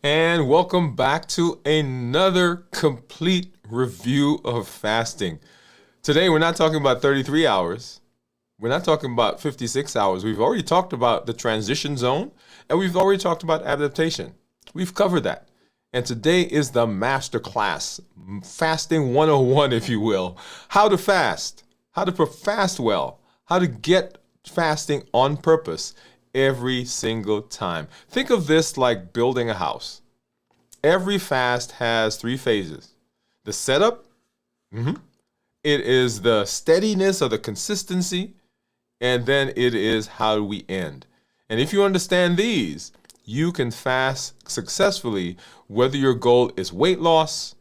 And welcome back to another complete review of fasting. Today, we're not talking about 33 hours. We're not talking about 56 hours. We've already talked about the transition zone, and we've already talked about adaptation. We've covered that. And today is the master class, fasting 101, if you will. How to fast, how to fast well, how to get fasting on purpose every single time. Think of this like building a house. Every fast has three phases. The setup, it is the steadiness or the consistency, and then it is how do we end. And if you understand these, you can fast successfully, whether your goal is weight loss,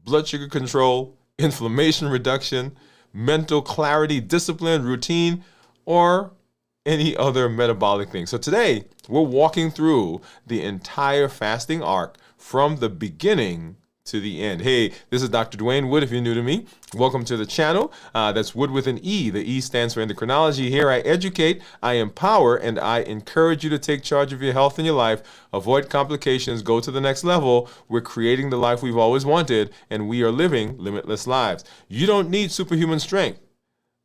blood sugar control, inflammation reduction, mental clarity, discipline, routine, or any other metabolic thing. So today, we're walking through the entire fasting arc from the beginning to the end. Hey, this is Dr. Dwain Woode. If you're new to me, welcome to the channel. That's Wood with an E. The E stands for endocrinology. Here I educate, I empower, and I encourage you to take charge of your health and your life, avoid complications, go to the next level. We're creating the life we've always wanted, and we are living limitless lives. You don't need superhuman strength.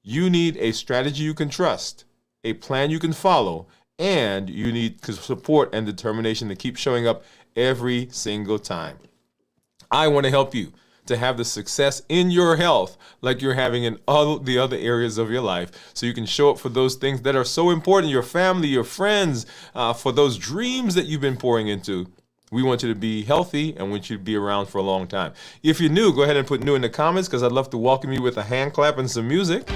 You need a strategy you can trust, a plan you can follow, and you need support and determination to keep showing up every single time. I want to help you to have the success in your health like you're having in all the other areas of your life, so you can show up for those things that are so important, your family, your friends, for those dreams that you've been pouring into. We want you to be healthy and want you to be around for a long time. If you're new, go ahead and put new in the comments, because I'd love to welcome you with a hand clap and some music,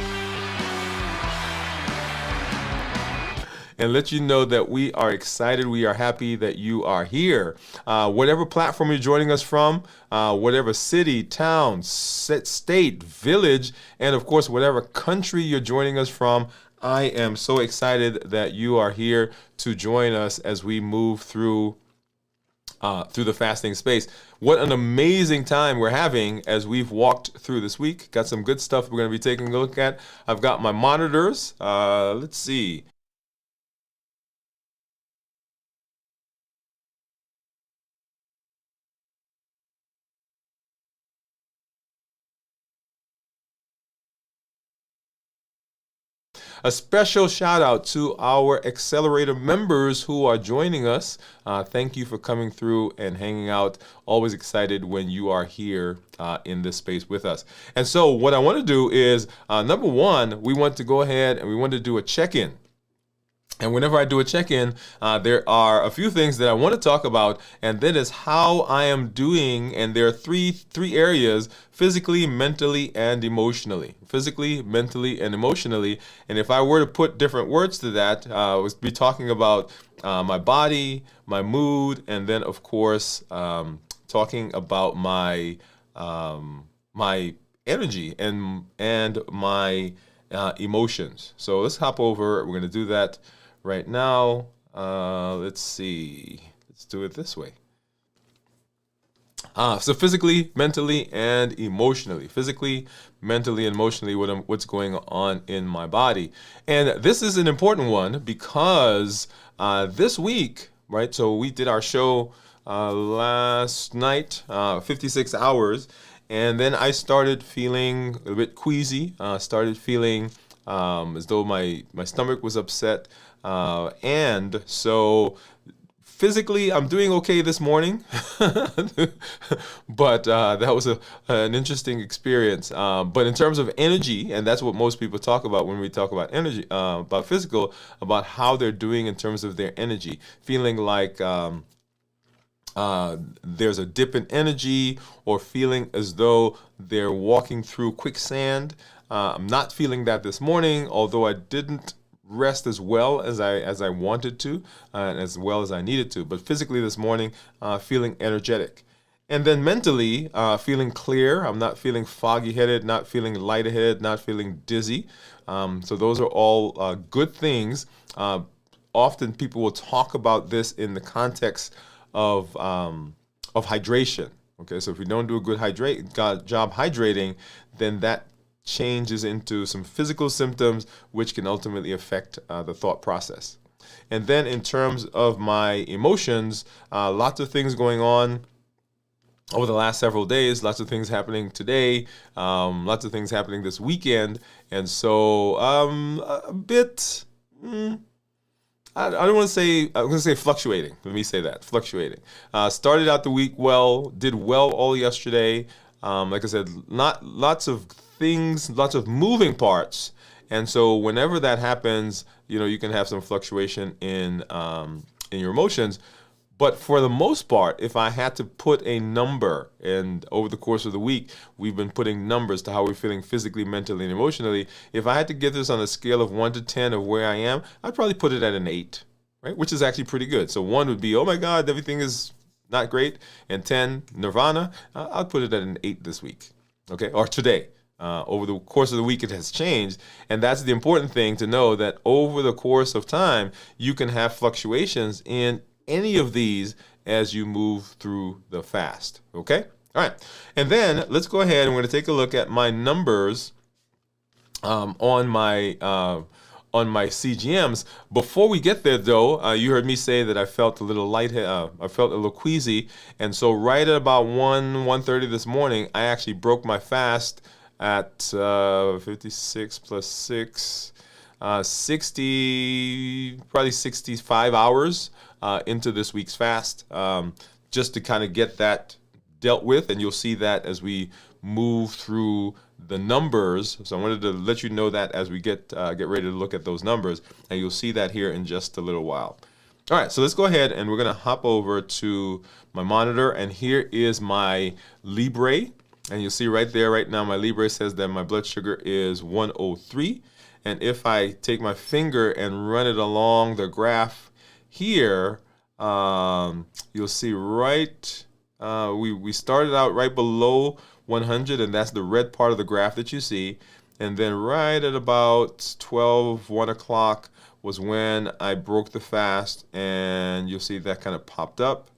and let you know that we are excited, we are happy that you are here. Whatever platform you're joining us from, whatever city, town, state, village, and of course, whatever country you're joining us from, I am so excited that you are here to join us as we move through the fasting space. What an amazing time we're having as we've walked through this week. Got some good stuff we're going to be taking a look at. I've got my monitors. Let's see. A special shout out to our accelerator members who are joining us. Thank you for coming through and hanging out. Always excited when you are here in this space with us. And so what I want to do is, number one, we want to go ahead and we want to do a check-in. And whenever I do a check-in, there are a few things that I want to talk about, and that is how I am doing. And there are three areas: physically, mentally, and emotionally. Physically, mentally, and emotionally. And if I were to put different words to that, I would be talking about my body, my mood, and then of course talking about my my energy and my emotions. So let's hop over. We're going to do that right now. Let's see. Let's do it this way. So physically, mentally, and emotionally. Physically, mentally, and emotionally, what's going on in my body. And this is an important one because this week, right? So we did our show last night, 56 hours, and then I started feeling a bit queasy. Started feeling as though my stomach was upset, and so physically, I'm doing okay this morning, but that was an interesting experience. But in terms of energy, and that's what most people talk about when we talk about energy, about physical, about how they're doing in terms of their energy, feeling like there's a dip in energy, or feeling as though they're walking through quicksand. I'm not feeling that this morning, although I didn't rest as well as I wanted to, and as well as I needed to. But physically this morning, feeling energetic. And then mentally, feeling clear. I'm not feeling foggy-headed, not feeling lightheaded, not feeling dizzy. So those are all good things. Often people will talk about this in the context of hydration. Okay, so if we don't do a good job hydrating, then that changes into some physical symptoms, which can ultimately affect the thought process. And then in terms of my emotions, lots of things going on over the last several days, lots of things happening today, lots of things happening this weekend. And so a bit, I don't want to say, I'm going to say fluctuating. Let me say that, fluctuating. Started out the week well, did well all yesterday. Like I said, not lots of things, lots of moving parts. And so whenever that happens, you can have some fluctuation in your emotions. But for the most part, if I had to put a number, and over the course of the week, we've been putting numbers to how we're feeling physically, mentally, and emotionally. If I had to give this on a scale of 1 to 10 of where I am, I'd probably put it at an 8, right? Which is actually pretty good. So 1 would be, oh my God, everything is not great. And 10, nirvana. I'll put it at an 8 this week, okay? Or today. Over the course of the week, it has changed. And that's the important thing to know, that over the course of time, you can have fluctuations in any of these as you move through the fast. Okay? All right. And then let's go ahead and we're going to take a look at my numbers on my CGMs. Before we get there, though, you heard me say that I felt a little I felt a little queasy. And so right at about 1:30 this morning, I actually broke my fast at 56 plus 6, 60, probably 65 hours into this week's fast, just to kind of get that dealt with. And you'll see that as we move through the numbers. So I wanted to let you know that as we get ready to look at those numbers, and you'll see that here in just a little while. All right, so let's go ahead and we're going to hop over to my monitor, and here is my Libre. And you'll see right there, right now, my Libre says that my blood sugar is 103. And if I take my finger and run it along the graph here, you'll see right, we started out right below 100, and that's the red part of the graph that you see. And then right at about 1 o'clock was when I broke the fast, and you'll see that kind of popped up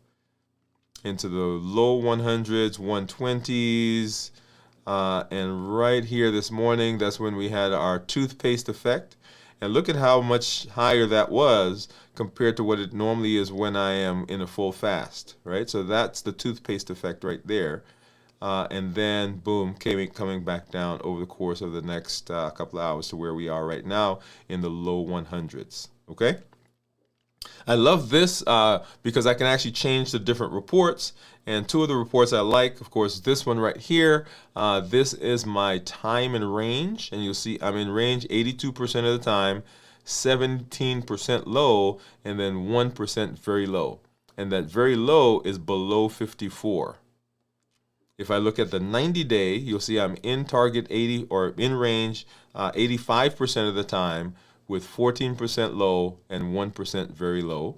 into the low 100s, 120s, and right here this morning, that's when we had our toothpaste effect. And look at how much higher that was compared to what it normally is when I am in a full fast, right? So that's the toothpaste effect right there. And then, boom, coming back down over the course of the next couple of hours to where we are right now in the low 100s, okay? I love this because I can actually change the different reports. And two of the reports I like, of course, this one right here. This is my time in range. And you'll see I'm in range 82% of the time, 17% low, and then 1% very low. And that very low is below 54. If I look at the 90-day, you'll see I'm in target 80 or in range 85% of the time, with 14% low and 1% very low.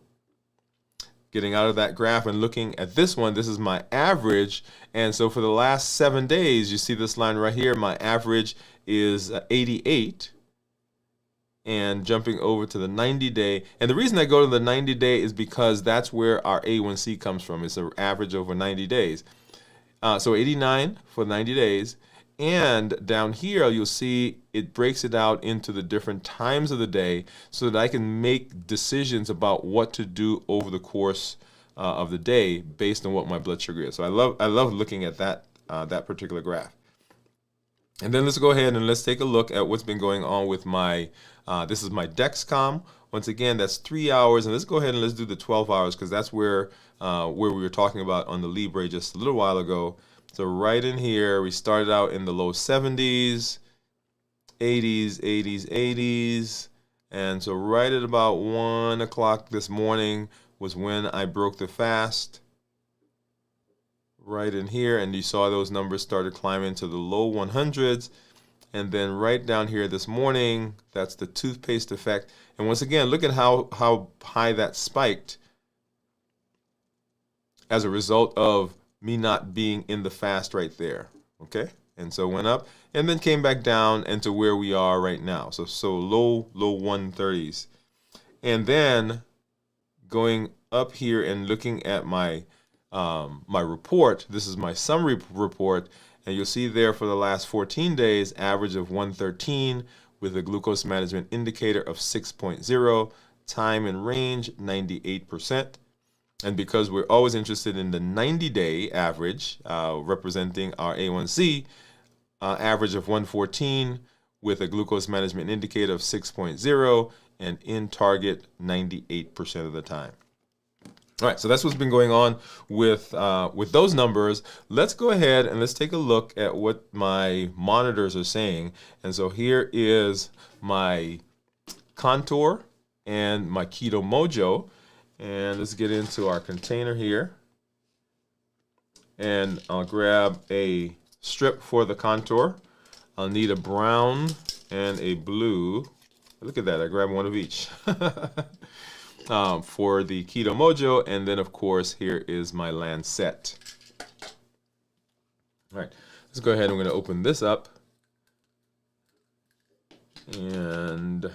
Getting out of that graph and looking at this one, this is my average. And so for the last 7 days, you see this line right here, my average is 88. And jumping over to the 90-day. And the reason I go to the 90-day is because that's where our A1C comes from. It's an average over 90 days. So 89 for 90 days. And down here, you'll see it breaks it out into the different times of the day so that I can make decisions about what to do over the course of the day based on what my blood sugar is. So I love looking at that particular graph. And then let's go ahead and let's take a look at what's been going on with my, this is my Dexcom. Once again, that's 3 hours. And let's go ahead and let's do the 12 hours because that's where we were talking about on the Libre just a little while ago. So right in here, we started out in the low 70s, 80s, 80s, 80s. And so right at about 1 o'clock this morning was when I broke the fast. Right in here, and you saw those numbers started climbing to the low 100s. And then right down here this morning, that's the toothpaste effect. And once again, look at how high that spiked as a result of me not being in the fast right there, okay? And so went up and then came back down into where we are right now. So low 130s. And then going up here and looking at my my report, this is my summary report, and you'll see there for the last 14 days, average of 113 with a glucose management indicator of 6.0. time and range, 98%. And because we're always interested in the 90-day average, representing our A1C, average of 114 with a glucose management indicator of 6.0 and in target 98% of the time. All right, so that's what's been going on with those numbers. Let's go ahead and let's take a look at what my monitors are saying. And so here is my Contour and my Keto Mojo. And let's get into our container here. And I'll grab a strip for the Contour. I'll need a brown and a blue. Look at that, I grabbed one of each. For the Keto Mojo, and then of course here is my Lancet. All right, let's go ahead. I'm going to open this up and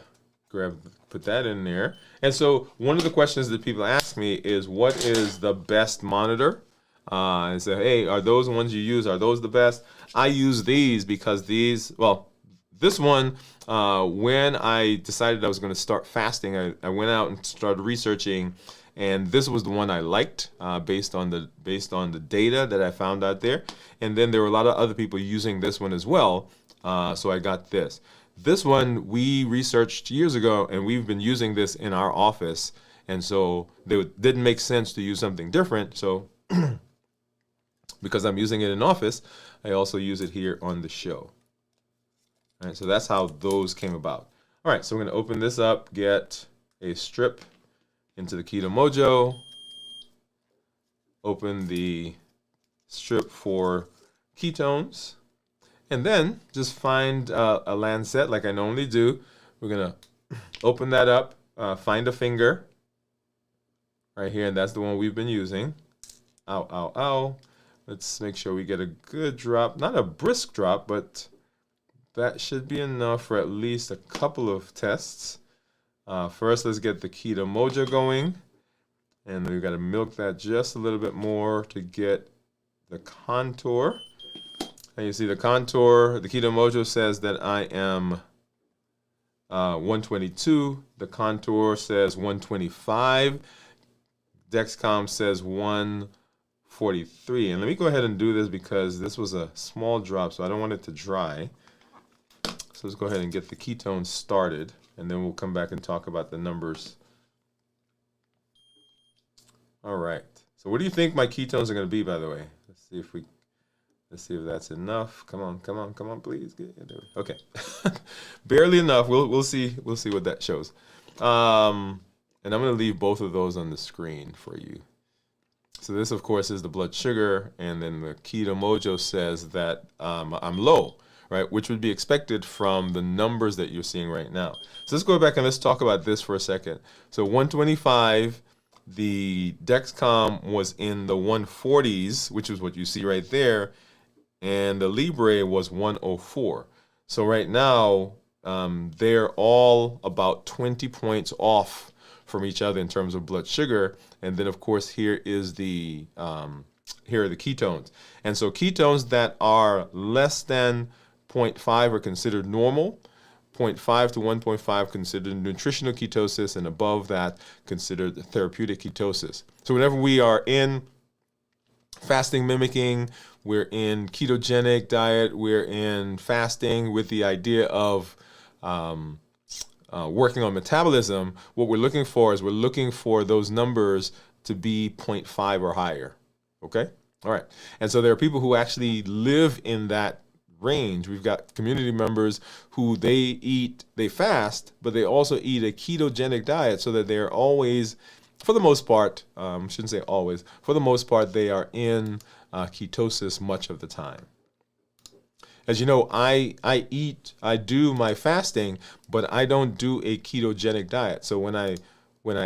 put that in there. And so one of the questions that people ask me is, what is the best monitor? And say, hey, are those ones you use, are those the best? I use these because these, well, this one, when I decided I was going to start fasting, I went out and started researching, and this was the one I liked based on the data that I found out there. And then there were a lot of other people using this one as well, so I got this. This one we researched years ago, and we've been using this in our office, and so it didn't make sense to use something different. So because I'm using it in office, I also use it here on the show. All right, so that's how those came about. All right, so we're going to open this up, get a strip into the Keto Mojo, open the strip for ketones, and then just find a Lancet like I normally do. We're going to open that up, find a finger right here, and that's the one we've been using. Ow, ow, ow. Let's make sure we get a good drop, not a brisk drop, but that should be enough for at least a couple of tests. First, let's get the Keto Mojo going. And we've got to milk that just a little bit more to get the Contour. And you see the Contour, the Keto Mojo says that I am 122. The Contour says 125. Dexcom says 143. And let me go ahead and do this because this was a small drop, so I don't want it to dry. So let's go ahead and get the ketones started, and then we'll come back and talk about the numbers. All right. So what do you think my ketones are going to be, by the way? Let's see if that's enough. Come on, please. Okay. Barely enough. We'll see what that shows. And I'm going to leave both of those on the screen for you. So this, of course, is the blood sugar, and then the Keto Mojo says that I'm low. Right, which would be expected from the numbers that you're seeing right now. So let's go back and let's talk about this for a second. So 125, the Dexcom was in the 140s, which is what you see right there, and the Libre was 104. So right now, they're all about 20 points off from each other in terms of blood sugar. And then, of course, here are the ketones. And so ketones that are less than 0.5 are considered normal, 0.5 to 1.5 considered nutritional ketosis, and above that considered therapeutic ketosis. So whenever we are in fasting mimicking, we're in ketogenic diet, we're in fasting with the idea of working on metabolism, what we're looking for is we're looking for those numbers to be 0.5 or higher, okay? All right, and so there are people who actually live in that range. We've got community members who they fast, but they also eat a ketogenic diet so that they're always, for the most part, shouldn't say always, for the most part, they are in ketosis much of the time. As you know, I do my fasting, but I don't do a ketogenic diet. So when I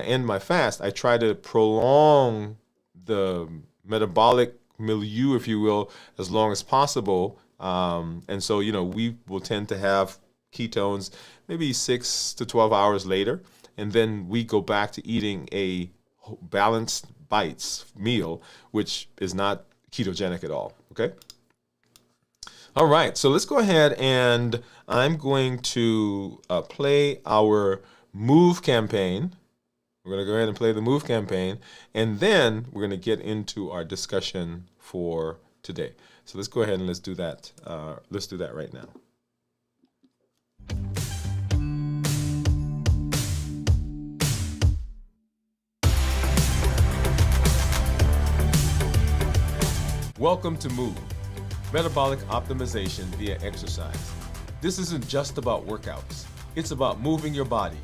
end my fast, I try to prolong the metabolic milieu, if you will, as long as possible. And so, we will tend to have ketones maybe 6 to 12 hours later, and then we go back to eating a balanced bites meal, which is not ketogenic at all, okay? All right, so let's go ahead and I'm going to play our Move campaign, We're going to go ahead and play the move campaign, and then we're going to get into our discussion for today. So let's go ahead and let's do that. Let's do that right now. Welcome to Move, metabolic optimization via exercise. This isn't just about workouts. It's about moving your body,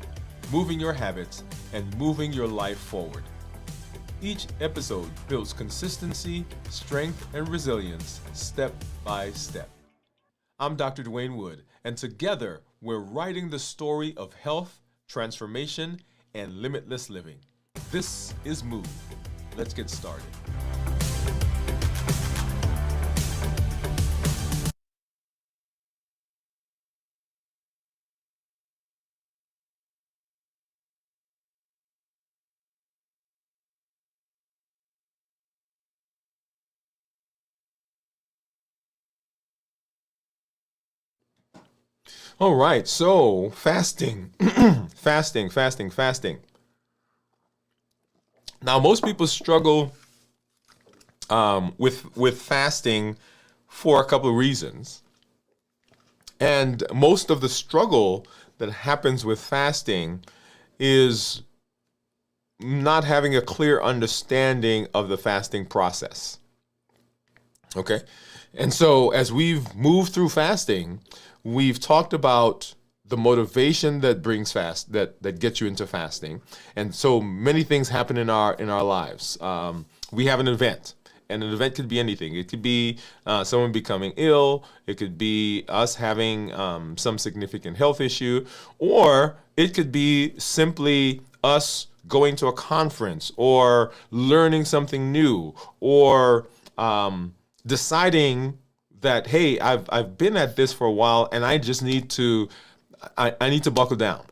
moving your habits, and moving your life forward. Each episode builds consistency, strength, and resilience step by step. I'm Dr. Dwain Woode, and together we're writing the story of health, transformation, and limitless living. This is Move. Let's get started. All right, so fasting, fasting. Now, most people struggle with fasting for a couple of reasons, and most of the struggle that happens with fasting is not having a clear understanding of the fasting process. Okay, and so as we've moved through fasting, we've talked about the motivation that brings that gets you into fasting, and so many things happen in our lives. We have an event, and an event could be anything. It could be someone becoming ill. It could be us having some significant health issue, or it could be simply us going to a conference or learning something new, or deciding that, hey, I've been at this for a while and I just need to I need to buckle down.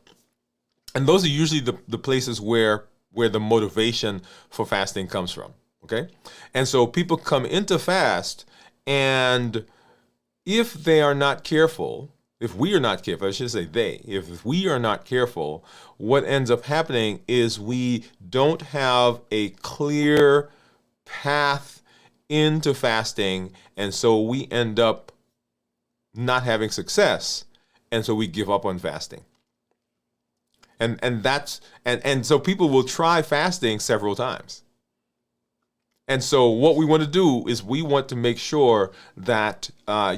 And those are usually the places where the motivation for fasting comes from. Okay? And so people come into fast, and if they are not careful, if we are not careful, I should say if we are not careful, what ends up happening is we don't have a clear path into fasting, and so we end up not having success, and so we give up on fasting. And so people will try fasting several times. And so what we want to do is we want to make sure that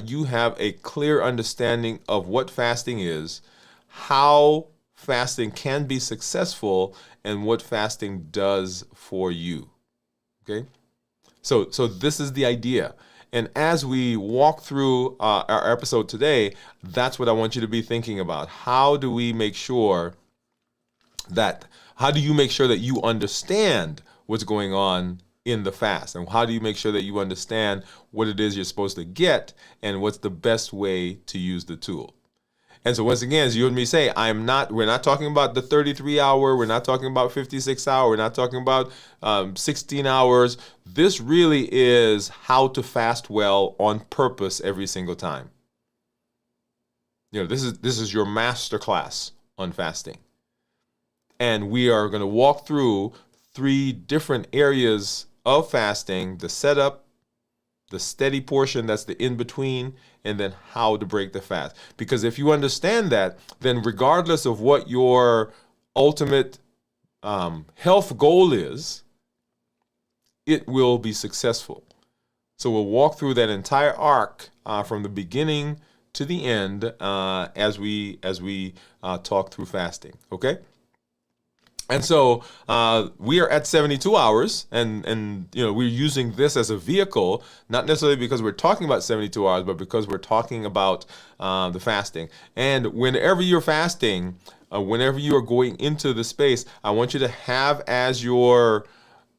you have a clear understanding of what fasting is, how fasting can be successful, and what fasting does for you. Okay? So this is the idea. And as we walk through our episode today, that's what I want you to be thinking about. How do you make sure that you understand what's going on in the fast? And how do you make sure that you understand what it is you're supposed to get and what's the best way to use the tool? And so once again, as you heard me say, we're not talking about the 33 hour, we're not talking about 56 hour, we're not talking about 16 hours. This really is how to fast well on purpose every single time. This is your master class on fasting. And we are going to walk through 3 different areas of fasting: the setup, the steady portion, that's the in-between, and then how to break the fast. Because if you understand that, then regardless of what your ultimate health goal is, it will be successful. So we'll walk through that entire arc from the beginning to the end as we talk through fasting. Okay? And so we are at 72 hours, and we're using this as a vehicle, not necessarily because we're talking about 72 hours, but because we're talking about the fasting. And whenever you're fasting, whenever you are going into the space, I want you to have as your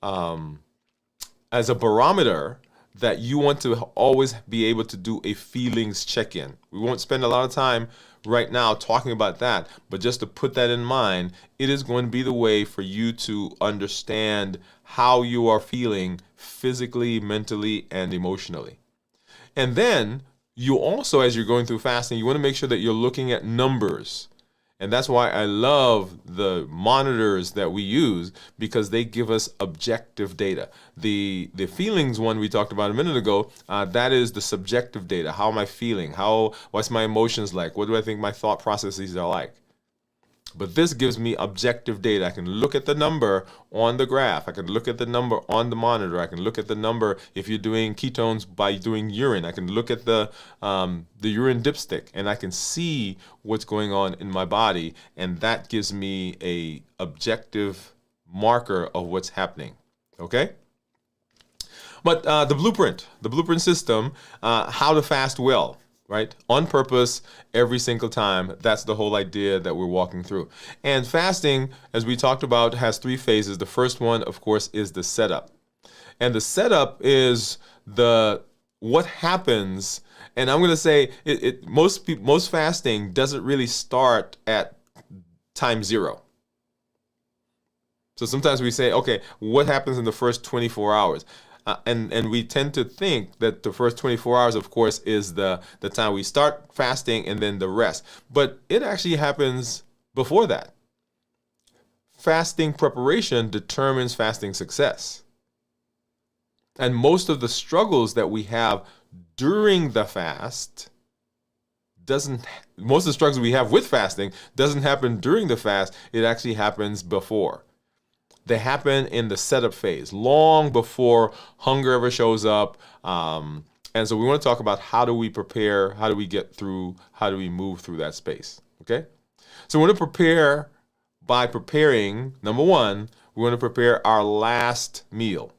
as a barometer that you want to always be able to do a feelings check-in. We won't spend a lot of time right now talking about that, but just to put that in mind, it is going to be the way for you to understand how you are feeling physically, mentally, and emotionally. And then you also, as you're going through fasting, you want to make sure that you're looking at numbers. And that's why I love the monitors that we use, because they give us objective data. The feelings one we talked about a minute ago, that is the subjective data. How am I feeling? What's my emotions like? What do I think my thought processes are like? But this gives me objective data. I can look at the number on the graph. I can look at the number on the monitor. I can look at the number if you're doing ketones by doing urine. I can look at the urine dipstick, and I can see what's going on in my body, and that gives me a objective marker of what's happening. Okay? But the blueprint system, how to fast well. Right? On purpose, every single time. That's the whole idea that we're walking through. And fasting, as we talked about, has 3 phases. The first one, of course, is the setup. And the setup is what happens. And I'm going to say most fasting doesn't really start at time 0. So sometimes we say, okay, what happens in the first 24 hours? And we tend to think that the first 24 hours, of course, is the time we start fasting and then the rest. But it actually happens before that. Fasting preparation determines fasting success. And most of the struggles that we have during the fast most of the struggles we have with fasting doesn't happen during the fast. It actually happens before. They happen in the setup phase, long before hunger ever shows up. And so we want to talk about how do we prepare, how do we get through, how do we move through that space, okay? So we want to prepare by preparing, number 1, we want to prepare our last meal.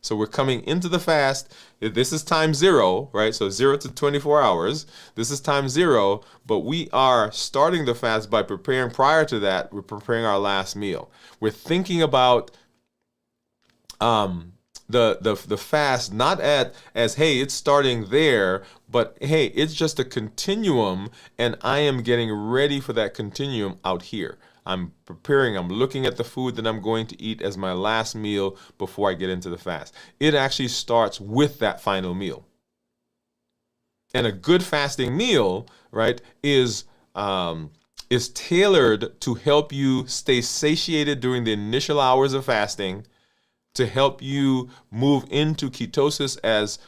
So we're coming into the fast. This is time 0, right? So 0 to 24 hours. This is time 0, but we are starting the fast by preparing. Prior to that, we're preparing our last meal. We're thinking about the fast not as hey, it's starting there, but hey, it's just a continuum, and I am getting ready for that continuum out here. I'm preparing, I'm looking at the food that I'm going to eat as my last meal before I get into the fast. It actually starts with that final meal. And a good fasting meal, right, is tailored to help you stay satiated during the initial hours of fasting, to help you move into ketosis as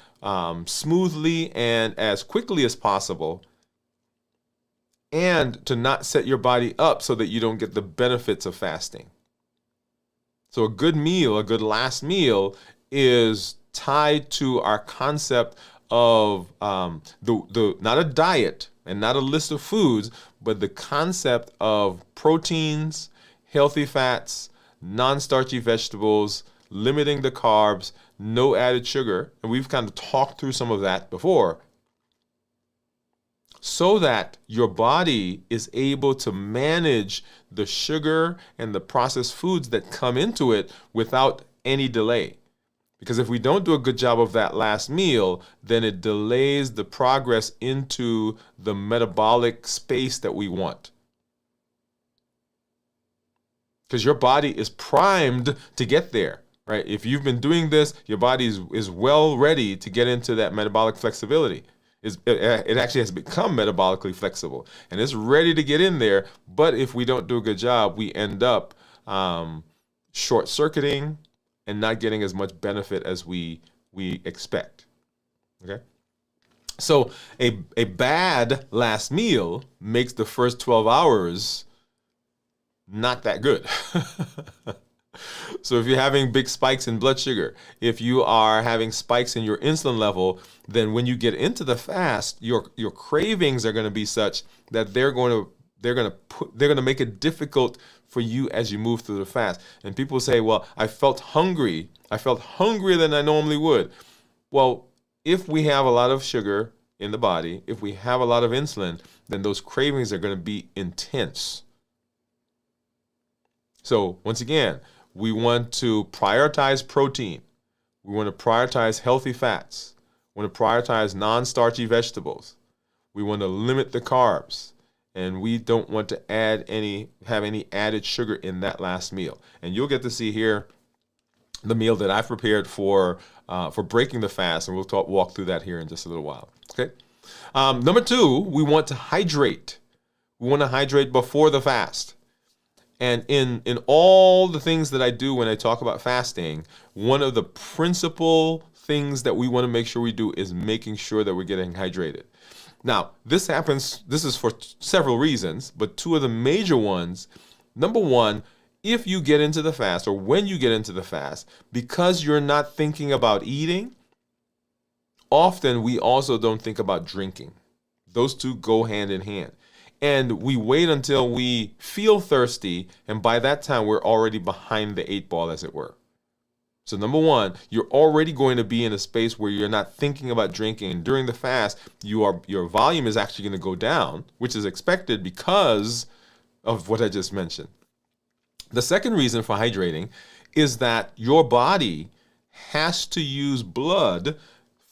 smoothly and as quickly as possible, and to not set your body up so that you don't get the benefits of fasting. So a good meal, a good last meal, is tied to our concept of not a diet and not a list of foods, but the concept of proteins, healthy fats, non-starchy vegetables, limiting the carbs, no added sugar. And we've kind of talked through some of that before, so that your body is able to manage the sugar and the processed foods that come into it without any delay. Because if we don't do a good job of that last meal, then it delays the progress into the metabolic space that we want. Because your body is primed to get there, right? If you've been doing this, your body is well ready to get into that metabolic flexibility. It actually has become metabolically flexible, and it's ready to get in there. But if we don't do a good job, we end up short-circuiting and not getting as much benefit as we expect. Okay? So a bad last meal makes the first 12 hours not that good. So if you're having big spikes in blood sugar, if you are having spikes in your insulin level, then when you get into the fast, your cravings are going to be such that they're going to make it difficult for you as you move through the fast. And people say, well, I felt hungry. I felt hungrier than I normally would. Well, if we have a lot of sugar in the body, if we have a lot of insulin, then those cravings are going to be intense. So once again, we want to prioritize protein. We want to prioritize healthy fats. We want to prioritize non-starchy vegetables. We want to limit the carbs. And we don't want to have any added sugar in that last meal. And you'll get to see here the meal that I've prepared for breaking the fast, and we'll walk through that here in just a little while. Okay. Number 2, we want to hydrate. We want to hydrate before the fast. And in all the things that I do when I talk about fasting, one of the principal things that we want to make sure we do is making sure that we're getting hydrated. Now, this is for several reasons, but two of the major ones. Number one, if you get into the fast, or when you get into the fast, because you're not thinking about eating, often we also don't think about drinking. Those two go hand in hand. And we wait until we feel thirsty, and by that time, we're already behind the 8 ball, as it were. So number one, you're already going to be in a space where you're not thinking about drinking. And during the fast, your volume is actually going to go down, which is expected because of what I just mentioned. The second reason for hydrating is that your body has to use blood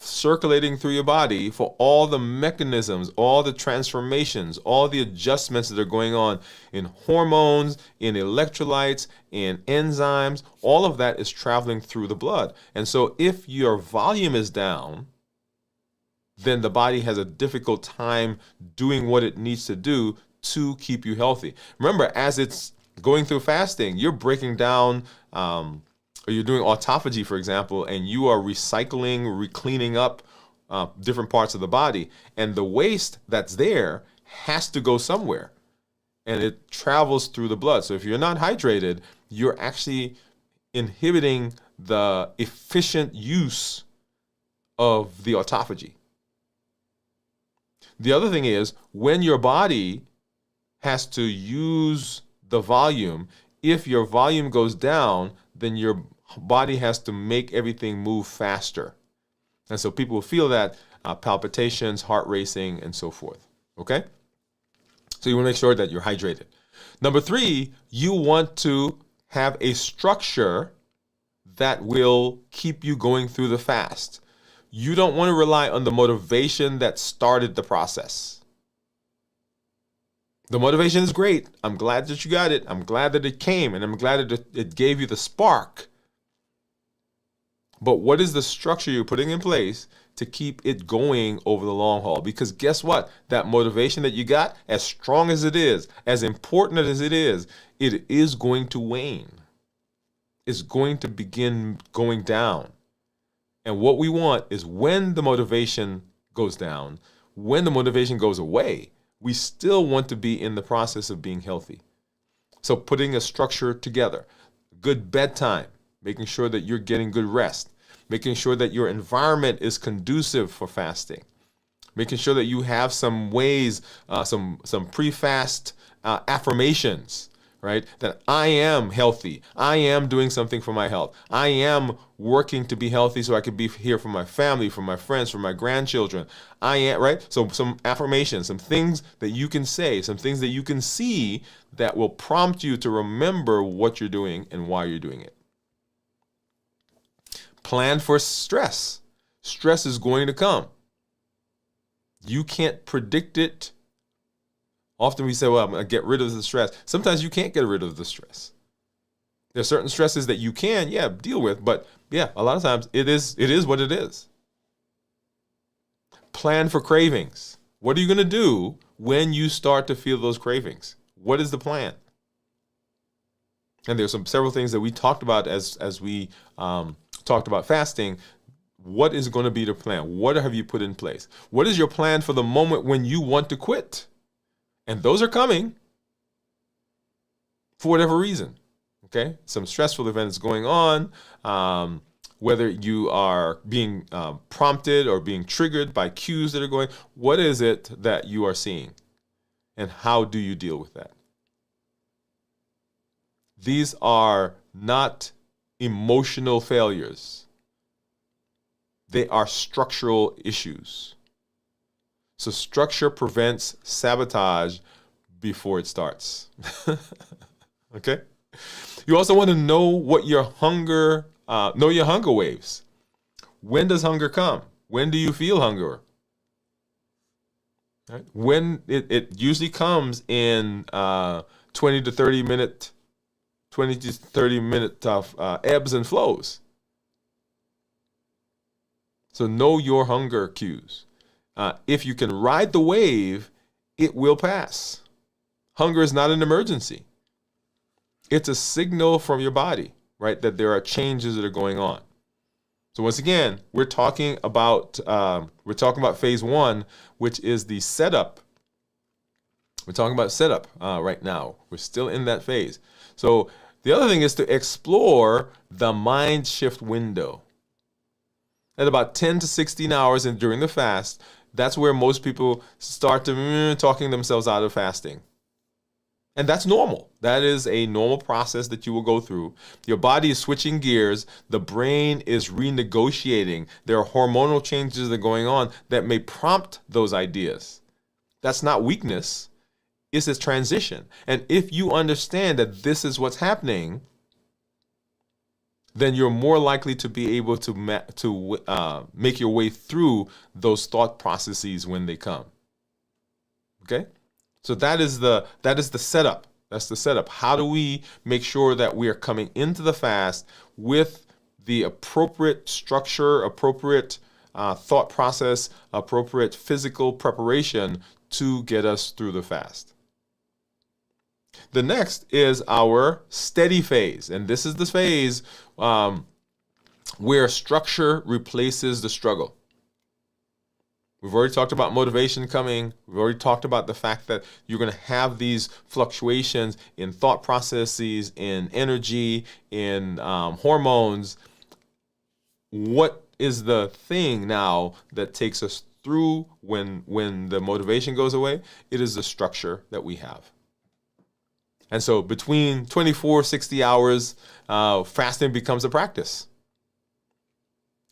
circulating through your body for all the mechanisms, all the transformations, all the adjustments that are going on in hormones, in electrolytes, in enzymes. All of that is traveling through the blood. And so if your volume is down, then the body has a difficult time doing what it needs to do to keep you healthy. Remember, as it's going through fasting, you're breaking down or you're doing autophagy, for example, and you are recycling, cleaning up different parts of the body. And the waste that's there has to go somewhere. And it travels through the blood. So if you're not hydrated, you're actually inhibiting the efficient use of the autophagy. The other thing is, when your body has to use the volume, if your volume goes down, then your body has to make everything move faster. And so people will feel that palpitations, heart racing, and so forth. Okay? So you want to make sure that you're hydrated. Number three, you want to have a structure that will keep you going through the fast. You don't want to rely on the motivation that started the process. The motivation is great. I'm glad that you got it. I'm glad that it came, and I'm glad that it gave you the spark. But what is the structure you're putting in place to keep it going over the long haul? Because guess what? That motivation that you got, as strong as it is, as important as it is going to wane. It's going to begin going down. And what we want is when the motivation goes down, when the motivation goes away, we still want to be in the process of being healthy. So putting a structure together, good bedtime, making sure that you're getting good rest, making sure that your environment is conducive for fasting, making sure that you have some ways, some pre-fast affirmations, right? That I am healthy. I am doing something for my health. I am working to be healthy so I can be here for my family, for my friends, for my grandchildren. I am, right? So some affirmations, some things that you can say, some things that you can see that will prompt you to remember what you're doing and why you're doing it. Plan for stress. Stress is going to come. You can't predict it. Often we say, well, I'm going to get rid of the stress. Sometimes you can't get rid of the stress. There are certain stresses that you can, deal with. But a lot of times it is what it is. Plan for cravings. What are you going to do when you start to feel those cravings? What is the plan? And there's several things that we talked about as we talked about fasting. What is going to be the plan? What have you put in place? What is your plan for the moment when you want to quit? And those are coming for whatever reason, okay? Some stressful event is going on, whether you are being prompted or being triggered by cues that are going. What is it that you are seeing? And how do you deal with that? These are not emotional failures. They are structural issues. So structure prevents sabotage before it starts. Okay? You also want to know what your hunger, know your hunger waves. When does hunger come? When do you feel hunger? Right? When it usually comes in 20 to 30 minute ebbs and flows. So know your hunger cues. If you can ride the wave, it will pass. Hunger is not an emergency. It's a signal from your body, right, that there are changes that are going on. So once again, we're talking about phase one, which is the setup. We're talking about setup right now. We're still in that phase. So the other thing is to explore the mind shift window. At about 10 to 16 hours and during the fast, that's where most people start to talking themselves out of fasting. And that's normal. That is a normal process that you will go through. Your body is switching gears. The brain is renegotiating. There are hormonal changes that are going on that may prompt those ideas. That's not weakness. It's a transition. And if you understand that this is what's happening, then you're more likely to be able to make your way through those thought processes when they come. Okay? So that is the setup. That's the setup. How do we make sure that we are coming into the fast with the appropriate structure, appropriate thought process, appropriate physical preparation to get us through the fast? The next is our steady phase. And this is the phase where structure replaces the struggle. We've already talked about motivation coming. We've already talked about the fact that you're going to have these fluctuations in thought processes, in energy, in hormones. What is the thing now that takes us through when the motivation goes away? It is the structure that we have. And so between 24, 60 hours, fasting becomes a practice.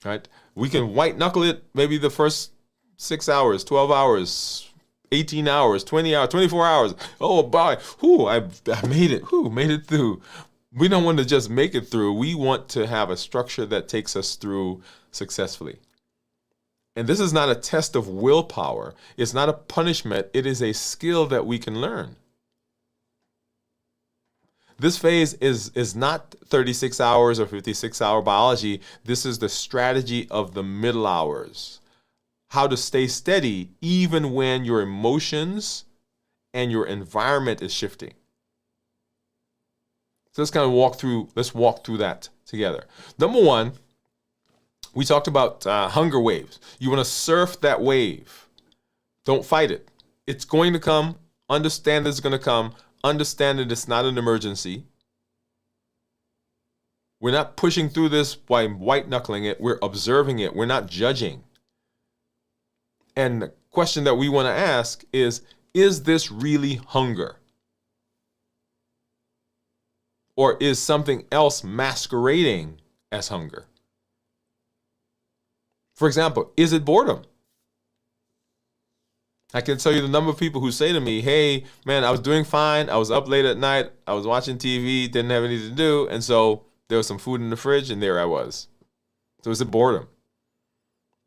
Right? We can white knuckle it maybe the first 6 hours, 12 hours, 18 hours, 20 hours, 24 hours. Oh, boy, I made it. Made it through. We don't want to just make it through. We want to have a structure that takes us through successfully. And this is not a test of willpower. It's not a punishment. It is a skill that we can learn. This phase is not 36 hours or 56-hour biology. This is the strategy of the middle hours. How to stay steady even when your emotions and your environment is shifting. So let's kind of walk through that together. Number one, we talked about hunger waves. You want to surf that wave. Don't fight it. It's going to come. Understand it's going to come. Understand that it's not an emergency. We're not pushing through this by white knuckling it. We're observing it. We're not judging. And the question that we want to ask is this really hunger? Or is something else masquerading as hunger? For example, is it boredom? I can tell you the number of people who say to me, hey, man, I was doing fine. I was up late at night. I was watching TV, didn't have anything to do. And so there was some food in the fridge and there I was. So is it boredom?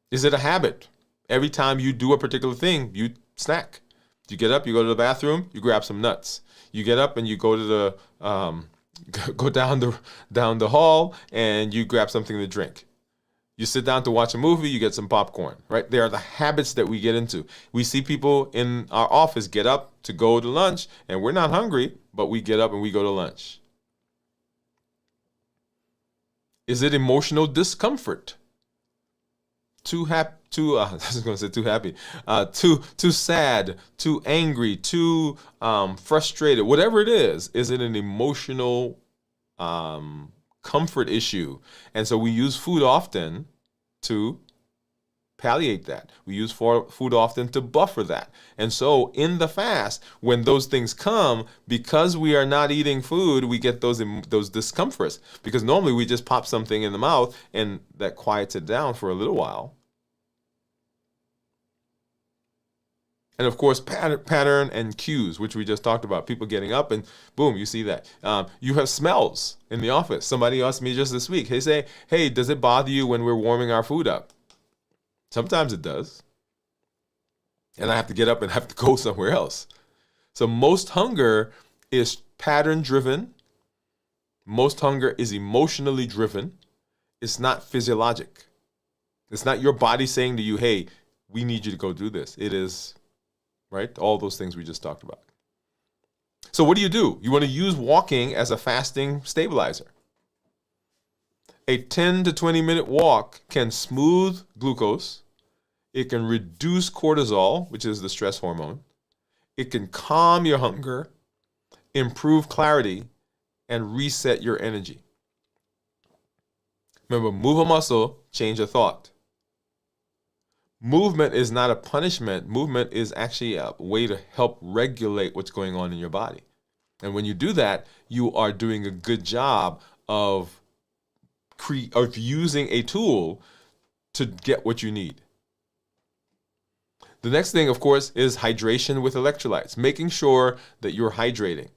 Is it a habit? Every time you do a particular thing, you snack. You get up, you go to the bathroom, you grab some nuts. You get up and you go to the go down the hall and you grab something to drink. You sit down to watch a movie, you get some popcorn, right? They are the habits that we get into. We see people in our office get up to go to lunch, and we're not hungry, but we get up and we go to lunch. Is it emotional discomfort? Too happy, I was going to say too happy, too sad, too angry, too frustrated, whatever it is it an emotional comfort issue? And so we use food often to palliate that. We use food often to buffer that. And so in the fast, when those things come, because we are not eating food, we get those discomforts. Because normally we just pop something in the mouth and that quiets it down for a little while. And of course, pattern and cues, which we just talked about. People getting up and boom, you see that. You have smells in the office. Somebody asked me just this week, they say, hey, does it bother you when we're warming our food up? Sometimes it does. And I have to get up and have to go somewhere else. So most hunger is pattern driven. Most hunger is emotionally driven. It's not physiologic. It's not your body saying to you, hey, we need you to go do this. It is... right? All those things we just talked about. So what do? You want to use walking as a fasting stabilizer. A 10 to 20 minute walk can smooth glucose. It can reduce cortisol, which is the stress hormone. It can calm your hunger, improve clarity, and reset your energy. Remember, move a muscle, change a thought. Movement is not a punishment. Movement is actually a way to help regulate what's going on in your body. And when you do that, you are doing a good job of using a tool to get what you need. The next thing, of course, is hydration with electrolytes, making sure that you're hydrating.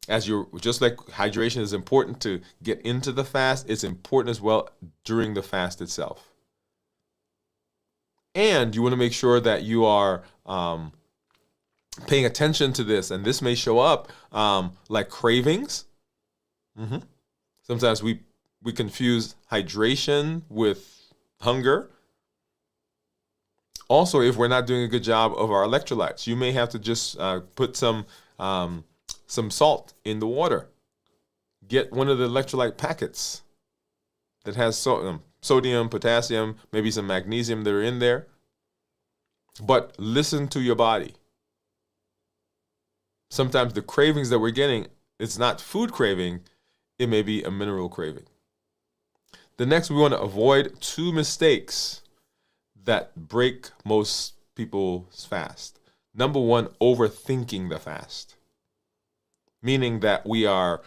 Just like hydration is important to get into the fast, it's important as well during the fast itself. And you want to make sure that you are paying attention to this, and this may show up like cravings. Sometimes we confuse hydration with hunger. Also, if we're not doing a good job of our electrolytes, you may have to just put some salt in the water. Get one of the electrolyte packets that has sodium, potassium, maybe some magnesium that are in there. But listen to your body. Sometimes the cravings that we're getting, it's not food craving, it may be a mineral craving. The next, we want to avoid 2 mistakes that break most people's fast. Number 1, overthinking the fast. Meaning that we're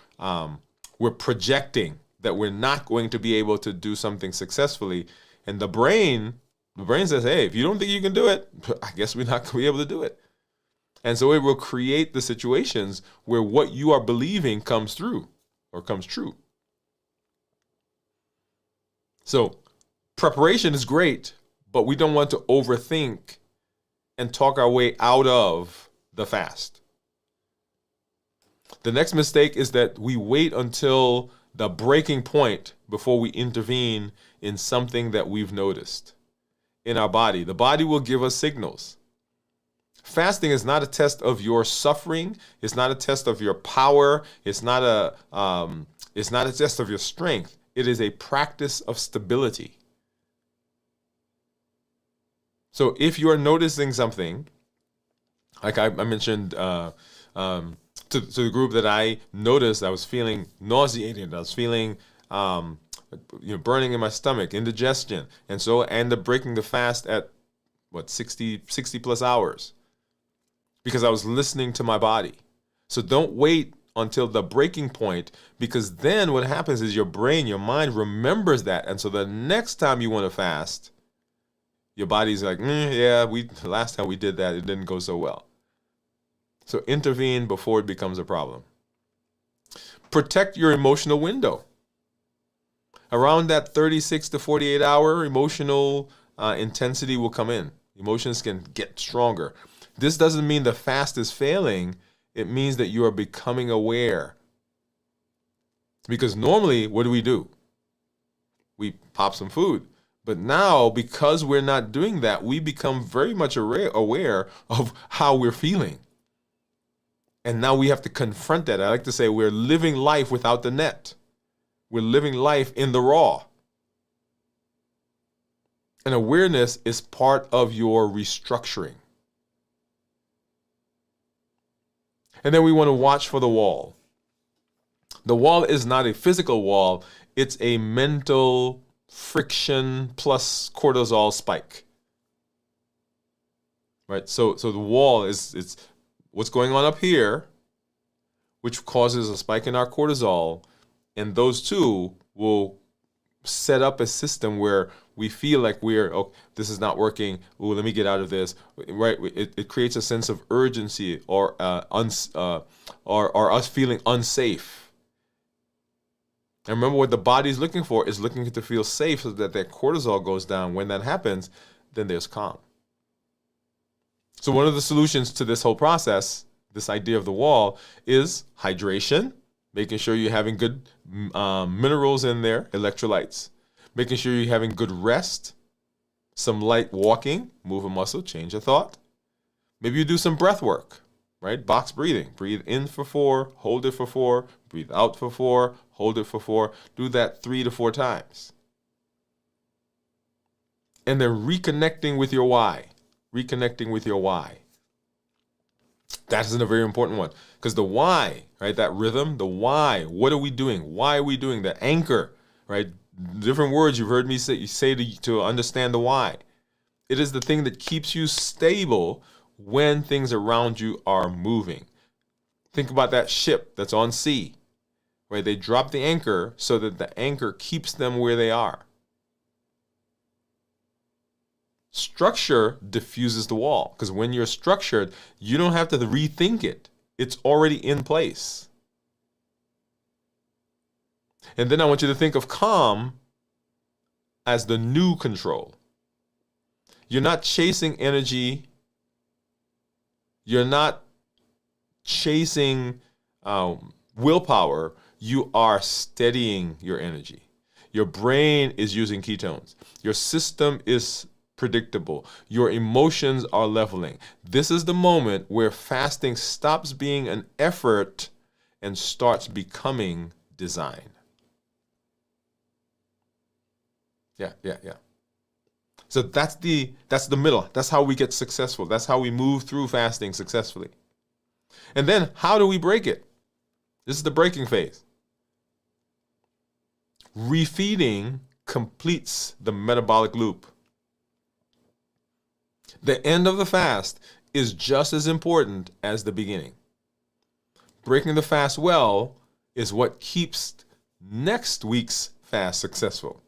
projecting that we're not going to be able to do something successfully. And the brain says, hey, if you don't think you can do it, I guess we're not going to be able to do it. And so it will create the situations where what you are believing comes through or comes true. So preparation is great, but we don't want to overthink and talk our way out of the fast. The next mistake is that we wait until the breaking point before we intervene in something that we've noticed in our body. The body will give us signals. Fasting is not a test of your suffering. It's not a test of your power. It's not a test of your strength. It is a practice of stability. So if you are noticing something, like I mentioned to the group that I noticed, I was feeling nauseated. I was feeling burning in my stomach, indigestion. And so I ended up breaking the fast at 60 plus hours because I was listening to my body. So don't wait until the breaking point, because then what happens is your brain, your mind remembers that. And so the next time you want to fast, your body's like, last time we did that, it didn't go so well. So intervene before it becomes a problem. Protect your emotional window. Around that 36 to 48 hour emotional intensity will come in. Emotions can get stronger. This doesn't mean the fast is failing. It means that you are becoming aware. Because normally, what do? We pop some food. But now, because we're not doing that, we become very much aware of how we're feeling. And now we have to confront that. I like to say we're living life without the net. We're living life in the raw. And awareness is part of your restructuring. And then we want to watch for the wall. The wall is not a physical wall. It's a mental friction plus cortisol spike. Right? So the wall it's what's going on up here, which causes a spike in our cortisol. And those two will set up a system where we feel like this is not working. Ooh, let me get out of this. Right? It creates a sense of urgency or us feeling unsafe. And remember, what the body's looking for is looking to feel safe so that cortisol goes down. When that happens, then there's calm. So one of the solutions to this whole process, this idea of the wall, is hydration, making sure you're having good minerals in there, electrolytes, making sure you're having good rest, some light walking, move a muscle, change a thought. Maybe you do some breath work. right? Box breathing. Breathe in for 4, hold it for 4, breathe out for 4, hold it for 4. Do that 3 to 4 times. And then reconnecting with your why. Reconnecting with your why. That is a very important one. Because the why, right? That rhythm, the why. What are we doing? Why are we doing? The anchor, right? Different words you've heard me say to understand the why. It is the thing that keeps you stable when things around you are moving. Think about that ship that's on sea, right? They drop the anchor so that the anchor keeps them where they are. Structure diffuses the wall, because when you're structured, you don't have to rethink it. It's already in place. And then I want you to think of calm as the new control. You're not chasing energy. You're not chasing willpower. You are steadying your energy. Your brain is using ketones. Your system is predictable. Your emotions are leveling. This is the moment where fasting stops being an effort and starts becoming design. Yeah. So that's the middle. That's how we get successful. That's how we move through fasting successfully. And then how do we break it? This is the breaking phase. Refeeding completes the metabolic loop. The end of the fast is just as important as the beginning. Breaking the fast well is what keeps next week's fast successful.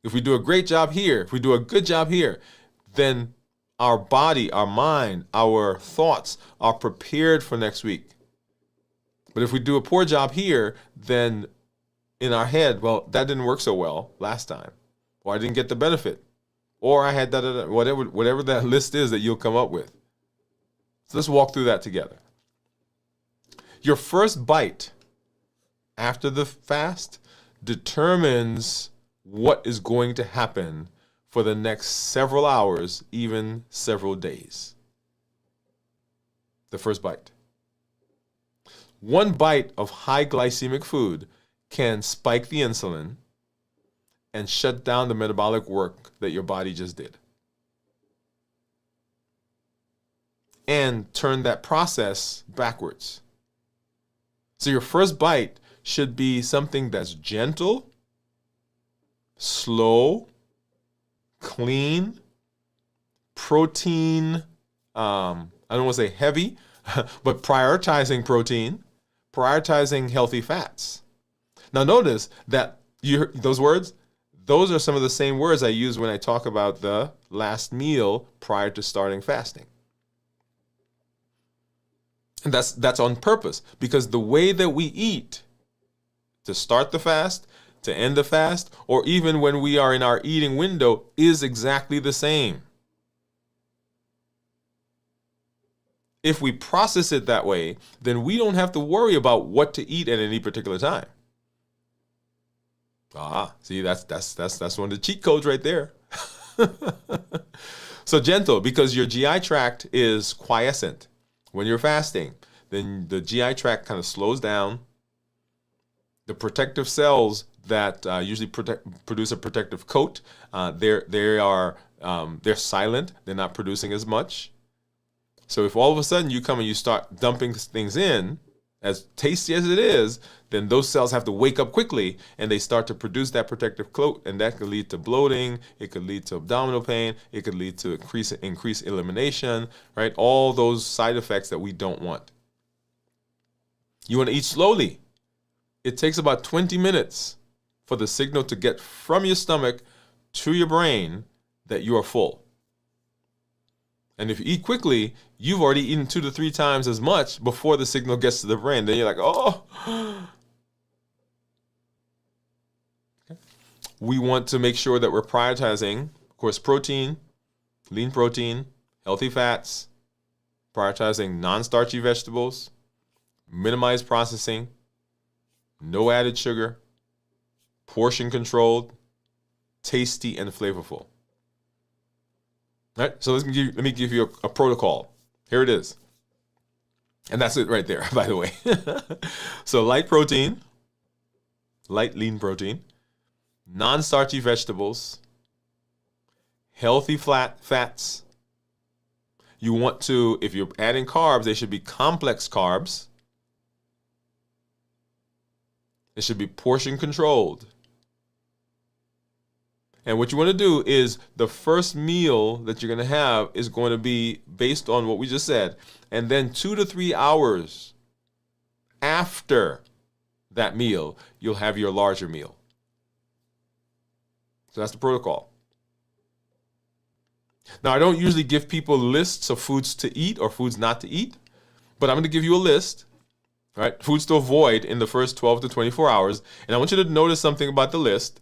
If we do a great job here, if we do a good job here, then our body, our mind, our thoughts are prepared for next week. But if we do a poor job here, then in our head, well, that didn't work so well last time, or I didn't get the benefit, or I had whatever that list is that you'll come up with. So let's walk through that together. Your first bite after the fast determines what is going to happen for the next several hours, even several days. The first bite. One bite of high glycemic food can spike the insulin and shut down the metabolic work that your body just did, and turn that process backwards. So your first bite should be something that's gentle, slow, clean, protein, I don't want to say heavy, but prioritizing protein, prioritizing healthy fats. Now notice that those words, those are some of the same words I use when I talk about the last meal prior to starting fasting. And that's on purpose, because the way that we eat to start the fast, to end the fast, or even when we are in our eating window is exactly the same. If we process it that way, then we don't have to worry about what to eat at any particular time. See, that's one of the cheat codes right there. So gentle, because your GI tract is quiescent. When you're fasting, then the GI tract kind of slows down. The protective cells that usually produce a protective coat, they're silent. They're not producing as much. So if all of a sudden you come and you start dumping things in, as tasty as it is, then those cells have to wake up quickly and they start to produce that protective coat, and that could lead to bloating, it could lead to abdominal pain, it could lead to increased elimination, right? All those side effects that we don't want. You want to eat slowly. It takes about 20 minutes for the signal to get from your stomach to your brain that you are full. And if you eat quickly, you've already eaten 2 to 3 times as much before the signal gets to the brain. Then you're like, oh. Okay. We want to make sure that we're prioritizing, of course, protein, lean protein, healthy fats, prioritizing non-starchy vegetables, minimize processing, no added sugar, portion controlled, tasty and flavorful. All right, so let me give you a protocol. Here it is. And that's it right there, by the way. So light protein, light lean protein, non-starchy vegetables, healthy fats. You want to, if you're adding carbs, they should be complex carbs. It should be portion controlled. And what you want to do is the first meal that you're going to have is going to be based on what we just said. And then 2 to 3 hours after that meal, you'll have your larger meal. So that's the protocol. Now, I don't usually give people lists of foods to eat or foods not to eat, but I'm going to give you a list, right? Foods to avoid in the first 12 to 24 hours. And I want you to notice something about the list.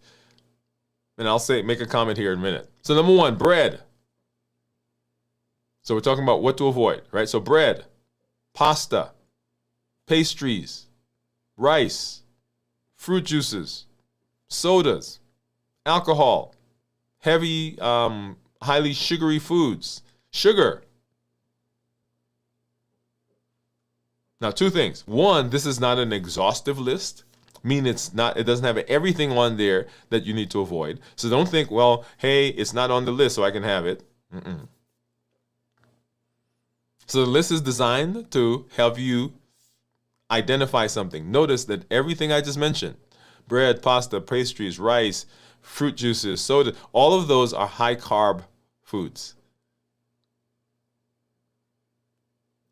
And I'll make a comment here in a minute. So number 1, bread. So we're talking about what to avoid, right? So bread, pasta, pastries, rice, fruit juices, sodas, alcohol, heavy, highly sugary foods, sugar. Now, 2 things. 1, this is not an exhaustive list. Mean it doesn't have everything on there that you need to avoid. So don't think, well, hey, it's not on the list, so I can have it. So the list is designed to help you identify something. Notice that everything I just mentioned, bread, pasta, pastries, rice, fruit juices, soda, all of those are high carb foods.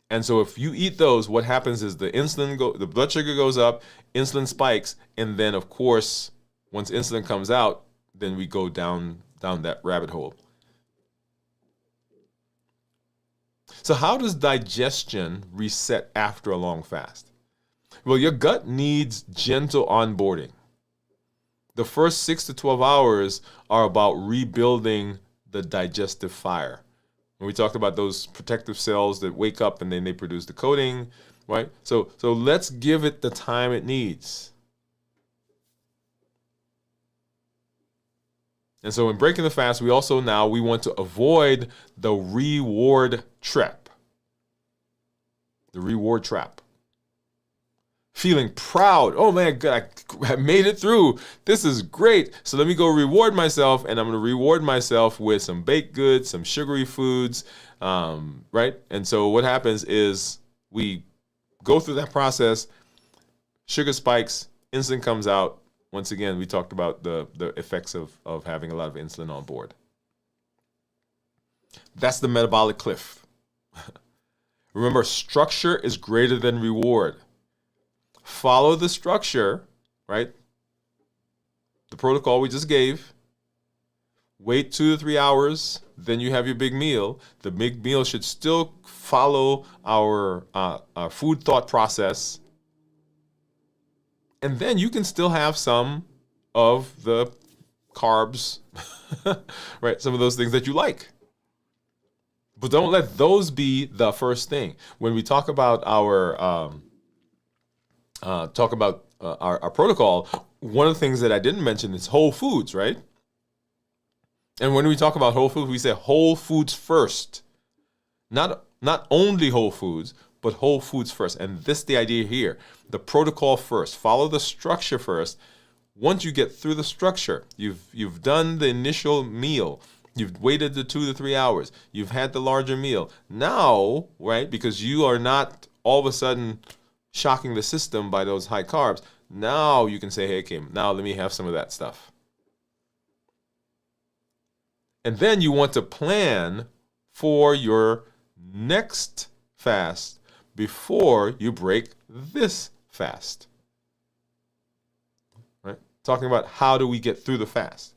And so if you eat those, what happens is the blood sugar goes up, insulin spikes, and then of course, once insulin comes out, then we go down that rabbit hole. So how does digestion reset after a long fast? Well, your gut needs gentle onboarding. The first 6 to 12 hours are about rebuilding the digestive fire. When we talked about those protective cells that wake up and then they produce the coating, right? So let's give it the time it needs. And so in breaking the fast, we want to avoid the reward trap. The reward trap. Feeling proud. Oh man, God, I made it through. This is great. So let me go reward myself, and I'm going to reward myself with some baked goods, some sugary foods, right? And so what happens is we go through that process, sugar spikes, insulin comes out. Once again, we talked about the effects of having a lot of insulin on board. That's the metabolic cliff. Remember, structure is greater than reward. Follow the structure, right? The protocol we just gave. Wait 2 to 3 hours, then you have your big meal. The big meal should still follow our food thought process. And then you can still have some of the carbs, right? Some of those things that you like. But don't let those be the first thing. When we talk about our our protocol, one of the things that I didn't mention is whole foods, right? And when we talk about whole foods, we say whole foods first. Not only whole foods, but whole foods first. And this is the idea here. The protocol first. Follow the structure first. Once you get through the structure, you've done the initial meal. You've waited the 2 to 3 hours. You've had the larger meal. Now, right, because you are not all of a sudden shocking the system by those high carbs, now you can say, hey, Kim, now let me have some of that stuff. And then you want to plan for your next fast before you break this fast. Right? Talking about how do we get through the fast?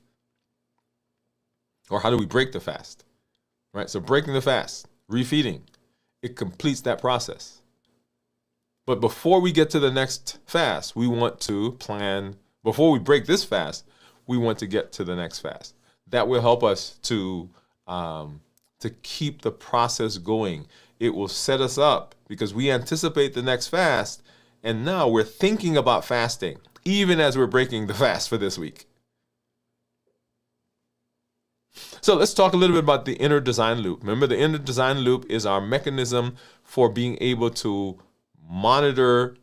Or how do we break the fast? Right? So breaking the fast, refeeding, it completes that process. But before we get to the next fast, we want to plan, before we break this fast, we want to get to the next fast. That will help us to keep the process going. It will set us up because we anticipate the next fast, and now we're thinking about fasting, even as we're breaking the fast for this week. So let's talk a little bit about the inner design loop. Remember, the inner design loop is our mechanism for being able to monitor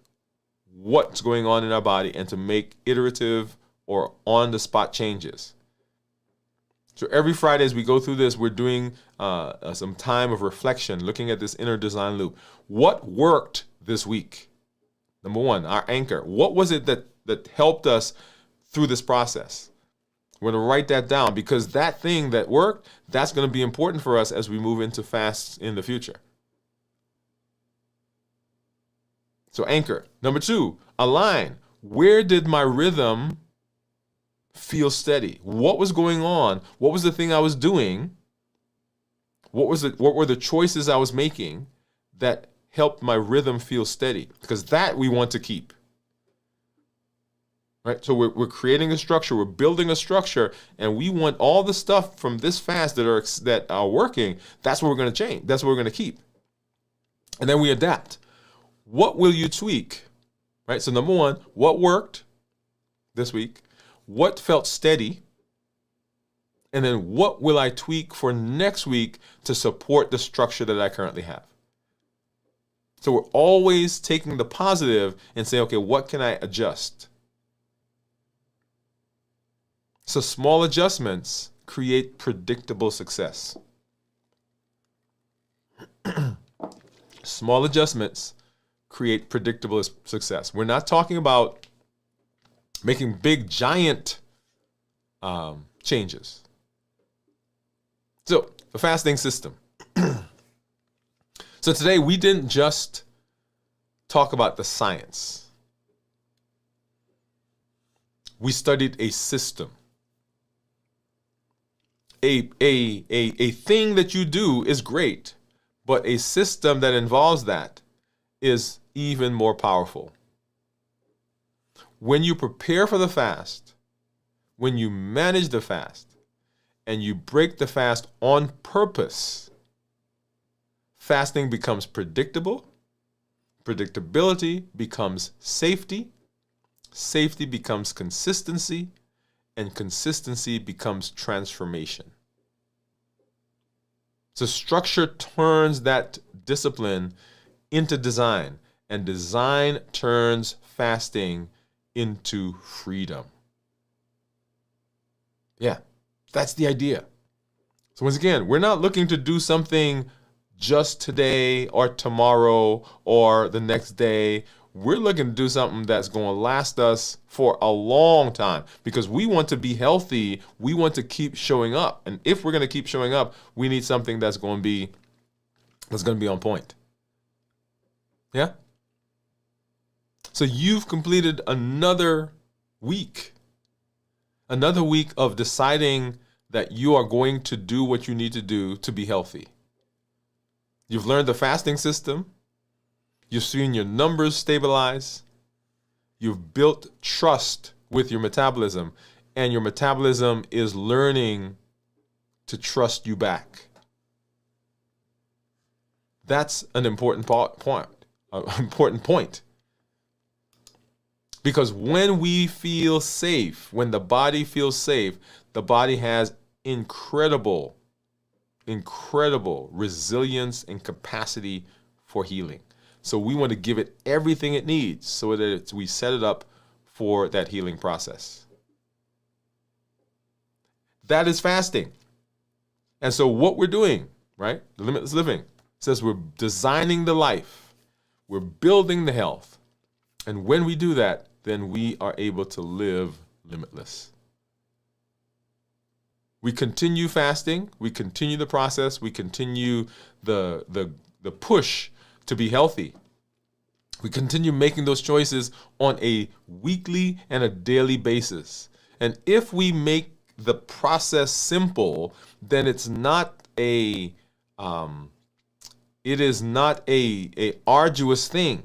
what's going on in our body and to make iterative or on-the-spot changes. So every Friday as we go through this, we're doing some time of reflection, looking at this inner design loop. What worked this week? Number one, our anchor. What was it that helped us through this process? We're going to write that down, because that thing that worked, that's going to be important for us as we move into fasts in the future. So anchor. Number two, align. Where did my rhythm feel steady? What was going on? What was the thing I was doing? What were the choices I was making that helped my rhythm feel steady? Because that we want to keep. Right? So we're creating a structure, we're building a structure, and we want all the stuff from this fast that are working. That's what we're going to change. That's what we're going to keep. And then we adapt. What will you tweak? Right? So number one, what worked this week? What felt steady? And then what will I tweak for next week to support the structure that I currently have? So we're always taking the positive and saying, okay, what can I adjust? So small adjustments create predictable success. Small adjustments create predictable success. We're not talking about making big, giant changes. So the fasting system. So today we didn't just talk about the science. We studied a system. A thing that you do is great, but a system that involves that is even more powerful. When you prepare for the fast, when you manage the fast, and you break the fast on purpose, fasting becomes predictable, predictability becomes safety, safety becomes consistency, and consistency becomes transformation. So structure turns that discipline into design, and design turns fasting into freedom. Yeah, that's the idea. So once again, we're not looking to do something just today or tomorrow or the next day. We're looking to do something that's going to last us for a long time, because we want to be healthy. We want to keep showing up. And if we're going to keep showing up, we need something that's going to be on point. Yeah? So you've completed another week of deciding that you are going to do what you need to do to be healthy. You've learned the fasting system. You've seen your numbers stabilize. You've built trust with your metabolism, and your metabolism is learning to trust you back. That's an important point. Because when we feel safe, when the body feels safe, the body has incredible resilience and capacity for healing. So we want to give it everything it needs so that we set it up for that healing process. That is fasting. And so what we're doing, right? The Limitless Living says we're designing the life. We're building the health. And when we do that, then we are able to live limitless. We continue fasting. We continue the process. We continue the push to be healthy. We continue making those choices on a weekly and a daily basis. And if we make the process simple, then it's not a arduous thing.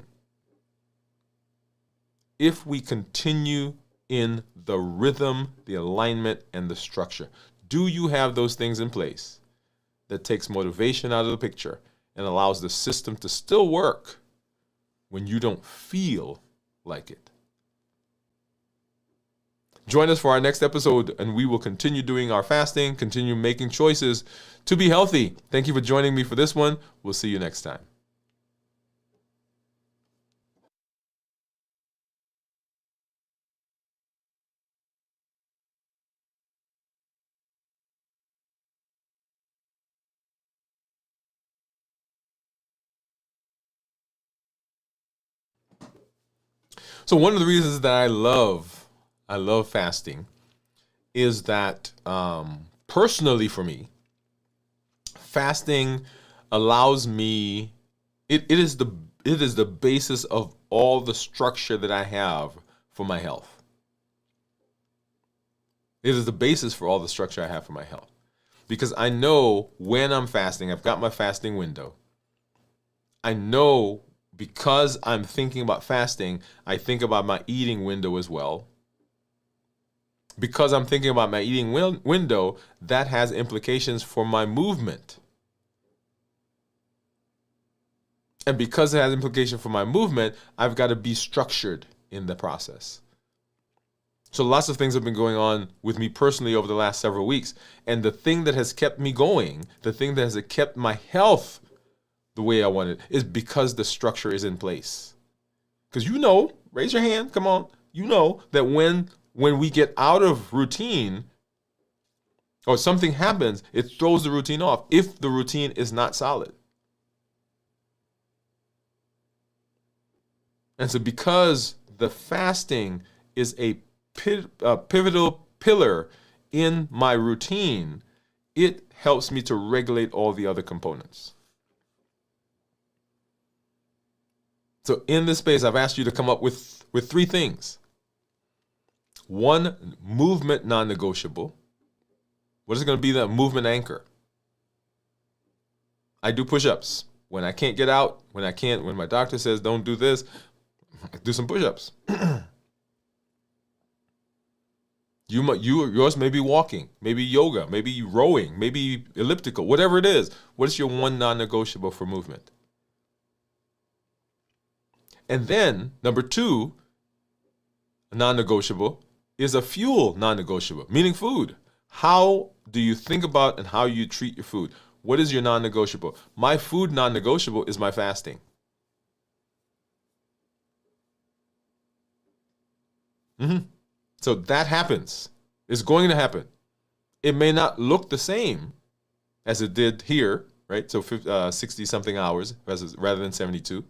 If we continue in the rhythm, the alignment, and the structure. Do you have those things in place that takes motivation out of the picture and allows the system to still work when you don't feel like it? Join us for our next episode, and we will continue doing our fasting, continue making choices to be healthy. Thank you for joining me for this one. We'll see you next time. So one of the reasons that I love fasting is that personally for me, fasting allows me, it is the basis of all the structure that I have for my health. It is the basis for all the structure I have for my health. Because I know when I'm fasting, I've got my fasting window. I know because I'm thinking about fasting, I think about my eating window as well. Because I'm thinking about my eating window, that has implications for my movement. And because it has implication for my movement, I've got to be structured in the process. So lots of things have been going on with me personally over the last several weeks. And the thing that has kept me going, the thing that has kept my health the way I want it, is because the structure is in place. Because raise your hand, come on. You know that when we get out of routine or something happens, it throws the routine off if the routine is not solid. And so because the fasting is a pivotal pillar in my routine, it helps me to regulate all the other components. So in this space, I've asked you to come up with 3 things. 1, movement non-negotiable. What is going to be the movement anchor? I do push-ups. When I can't get out, when my doctor says don't do this, I do some push-ups. Yours may be walking, maybe yoga, maybe rowing, maybe elliptical, whatever it is. What is your 1 non-negotiable for movement? And then, number 2, non-negotiable, is a fuel non-negotiable, meaning food. How do you think about and how you treat your food? What is your non-negotiable? My food non-negotiable is my fasting. So that happens. It's going to happen. It may not look the same as it did here, right? So 60-something hours rather than 72.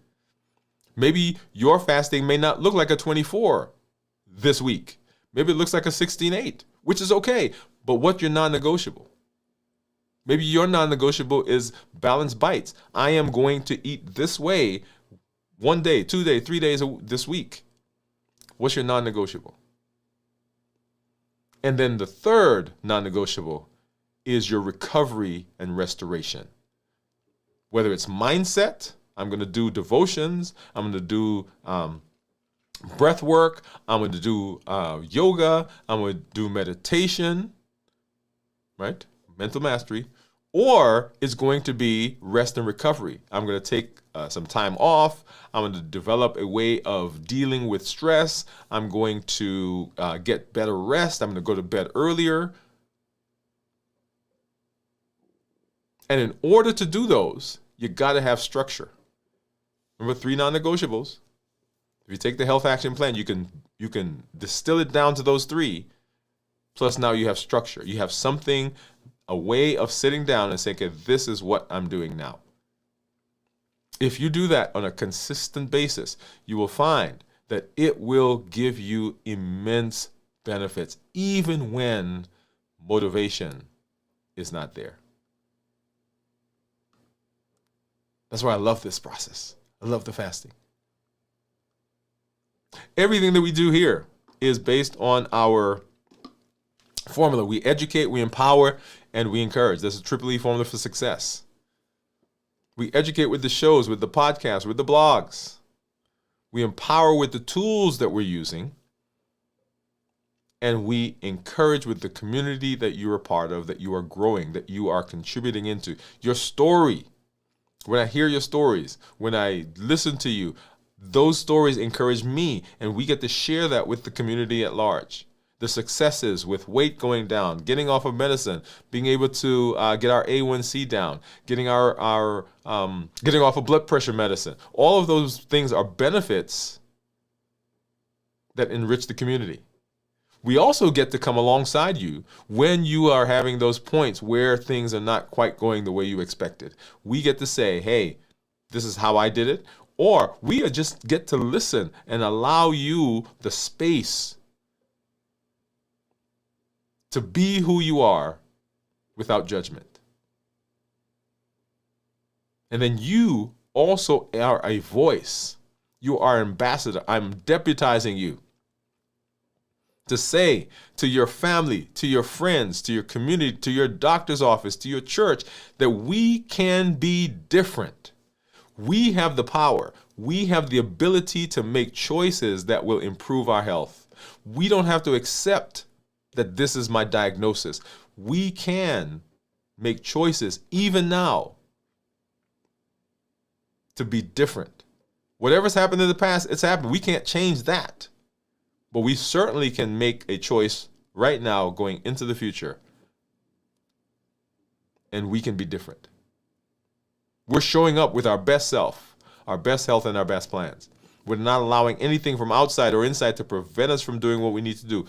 Maybe your fasting may not look like a 24 this week. Maybe it looks like a 16-8, which is okay. But what's your non-negotiable? Maybe your non-negotiable is balanced bites. I am going to eat this way 1 day, 2 days, 3 days this week. What's your non-negotiable? And then the third non-negotiable is your recovery and restoration. Whether it's mindset, I'm going to do devotions, I'm going to do breath work, I'm going to do yoga, I'm going to do meditation, right? Mental mastery. Or it's going to be rest and recovery. I'm going to take some time off. I'm going to develop a way of dealing with stress. I'm going to get better rest. I'm going to go to bed earlier. And in order to do those, you got to have structure. Remember 3 non-negotiables. If you take the health action plan, you can distill it down to those 3. Plus now you have structure. You have something, a way of sitting down and saying, okay, this is what I'm doing now. If you do that on a consistent basis, you will find that it will give you immense benefits, even when motivation is not there. That's why I love this process. I love the fasting. Everything that we do here is based on our formula. We educate, we empower, and we encourage. That's a triple E formula for success. We educate with the shows, with the podcasts, with the blogs. We empower with the tools that we're using. And we encourage with the community that you're a part of, that you are growing, that you are contributing into. Your story. When I hear your stories, when I listen to you, those stories encourage me, and we get to share that with the community at large. the successes with weight going down, getting off of medicine, being able to get our A1C down, getting our getting off of blood pressure medicine. All of those things are benefits that enrich the community. We also get to come alongside you when you are having those points where things are not quite going the way you expected. We get to say, hey, this is how I did it. Or we just get to listen and allow you the space to be who you are without judgment. And then you also are a voice. You are an ambassador. I'm deputizing you to say to your family, to your friends, to your community, to your doctor's office, to your church, that we can be different. We have the power. We have the ability to make choices that will improve our health. We don't have to accept that this is my diagnosis. We can make choices even now to be different. Whatever's happened in the past, it's happened. We can't change that. But we certainly can make a choice right now going into the future. And we can be different. We're showing up with our best self, our best health, and our best plans. We're not allowing anything from outside or inside to prevent us from doing what we need to do.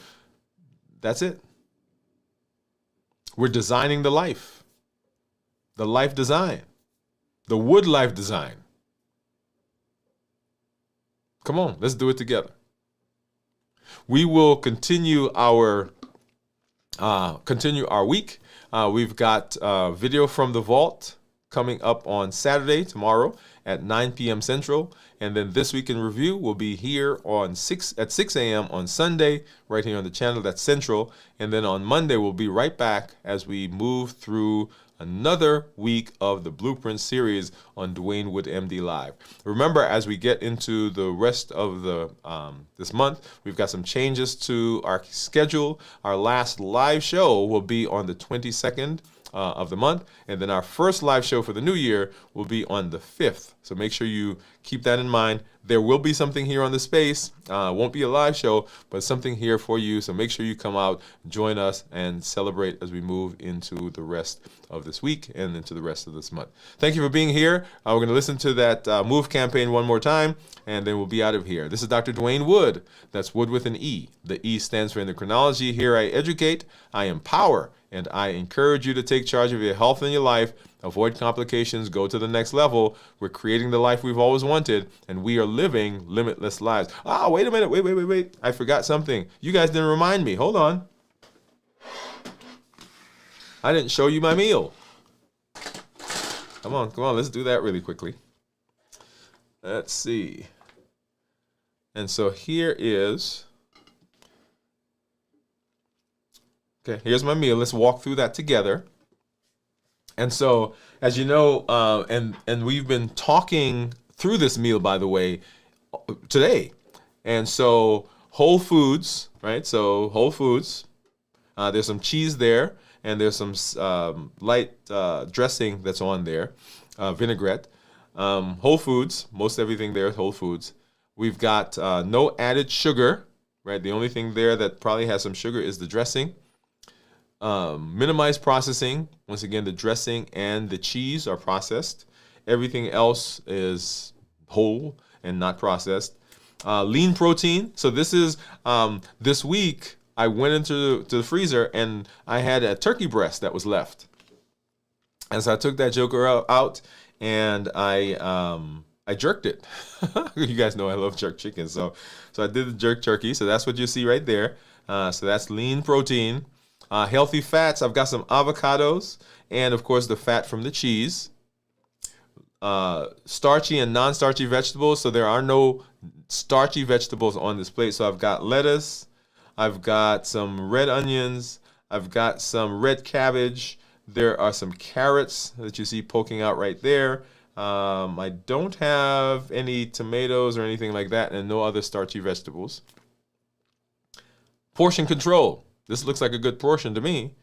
That's it. We're designing the life design, the Woode life design. Come on, let's do it together. We will continue our week. We've got video from the vault coming up on Saturday, tomorrow at 9 p.m. Central. And then This Week in Review will be here at 6 a.m. on Sunday, right here on the channel. That's Central. And then on Monday, we'll be right back as we move through another week of the Blueprint series on Dwain Woode MD Live. Remember, as we get into the rest of the this month, we've got some changes to our schedule. Our last live show will be on the 22nd of the month, and then our first live show for the new year will be on the 5th. So make sure you keep that in mind. There will be something here on the space. Won't be a live show, but something here for you. So make sure you come out, join us, and celebrate as we move into the rest of this week and into the rest of this month. Thank you for being here. We're going to listen to that MOVE campaign one more time, and then we'll be out of here. This is Dr. Dwain Woode. That's Woode with an E. The E stands for endocrinology. Here I educate, I empower, and I encourage you to take charge of your health and your life. Avoid complications, go to the next level. We're creating the life we've always wanted, and we are living limitless lives. Wait a minute. Wait. I forgot something. You guys didn't remind me. Hold on. I didn't show you my meal. Come on. Let's do that really quickly. Let's see. And so here is... Okay, here's my meal. Let's walk through that together. And so, as you know, and we've been talking through this meal, by the way, today. And so, whole foods, right? So, whole foods. There's some cheese there, and there's some light dressing that's on there, vinaigrette. Whole foods, most everything there is whole foods. We've got no added sugar, right? The only thing there that probably has some sugar is the dressing. Minimize processing. Once again, the dressing and the cheese are processed. Everything else is whole and not processed. Lean protein. So this is this week I went into the freezer and I had a turkey breast that was left. And so I took that joker out and I jerked it. You guys know I love jerk chicken. So I did the jerk turkey. So that's what you see right there. So that's lean protein. Healthy fats, I've got some avocados and, of course, the fat from the cheese. Starchy and non-starchy vegetables, so there are no starchy vegetables on this plate. So I've got lettuce, I've got some red onions, I've got some red cabbage. There are some carrots that you see poking out right there. I don't have any tomatoes or anything like that, and no other starchy vegetables. Portion control. This looks like a good portion to me.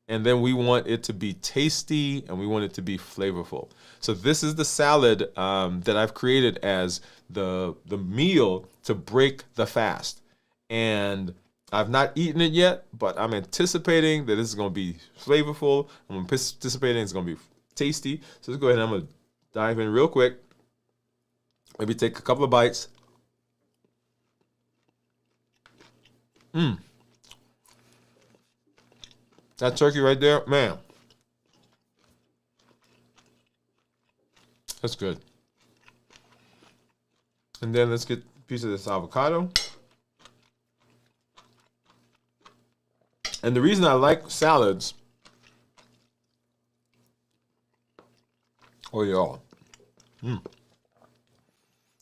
And then we want it to be tasty and we want it to be flavorful. So this is the salad that I've created as the meal to break the fast. And I've not eaten it yet, but I'm anticipating that this is going to be flavorful. I'm anticipating it's going to be tasty. So let's go ahead and I'm going to dive in real quick. Maybe take a couple of bites. That turkey right there, man. That's good. And then let's get a piece of this avocado. And the reason I like salads, the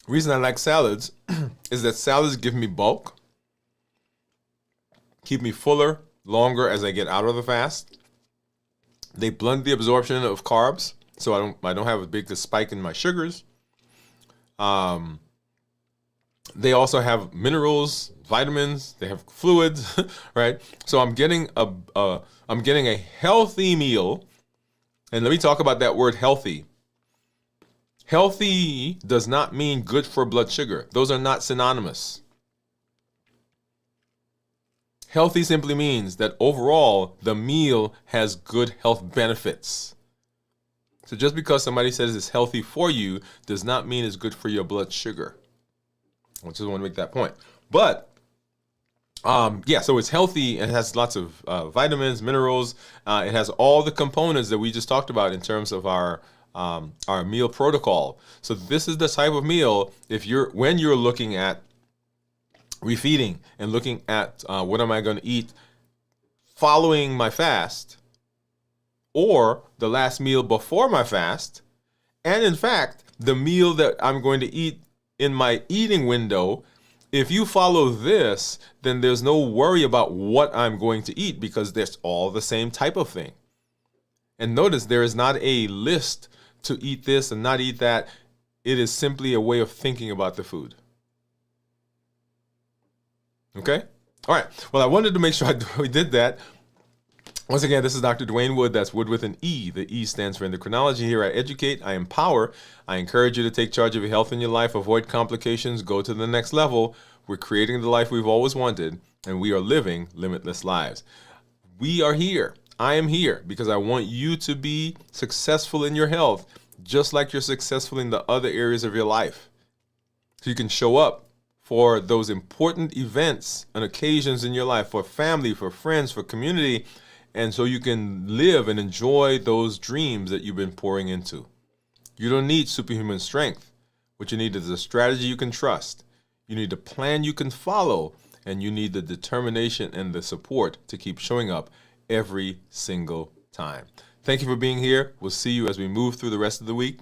reason I like salads is that salads give me bulk, keep me fuller longer as I get out of the fast. They blunt the absorption of carbs, so I don't have a big spike in my sugars. They also have minerals, vitamins. They have fluids, right? So I'm getting a healthy meal, and let me talk about that word healthy. Healthy does not mean good for blood sugar. Those are not synonymous. Healthy simply means that overall, the meal has good health benefits. So just because somebody says it's healthy for you does not mean it's good for your blood sugar. I just want to make that point. But, so it's healthy and it has lots of vitamins, minerals. It has all the components that we just talked about in terms of our meal protocol. So this is the type of meal, when you're looking at refeeding and looking at what am I going to eat following my fast or the last meal before my fast, and in fact, the meal that I'm going to eat in my eating window. If you follow this, then there's no worry about what I'm going to eat because there's all the same type of thing. And notice there is not a list to eat this and not eat that. It is simply a way of thinking about the food. Okay? All right. Well, I wanted to make sure we did that. Once again, this is Dr. Dwain Woode. That's Wood with an E. The E stands for endocrinology. Here I educate, I empower. I encourage you to take charge of your health and your life, avoid complications, go to the next level. We're creating the life we've always wanted, and we are living limitless lives. We are here. I am here because I want you to be successful in your health, just like you're successful in the other areas of your life. So you can show up for those important events and occasions in your life, for family, for friends, for community, and so you can live and enjoy those dreams that you've been pouring into. You don't need superhuman strength. What you need is a strategy you can trust. You need a plan you can follow, and you need the determination and the support to keep showing up every single time. Thank you for being here. We'll see you as we move through the rest of the week.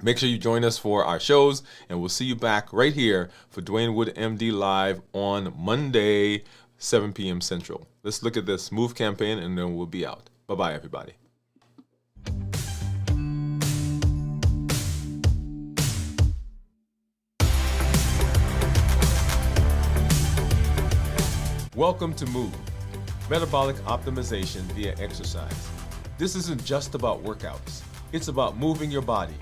Make sure you join us for our shows, and we'll see you back right here for Dwain Woode MD Live on Monday, 7 p.m. Central. Let's look at this move campaign, and then we'll be out. Bye-bye, everybody. Welcome to Move, metabolic optimization via exercise. This isn't just about workouts. It's about moving your body,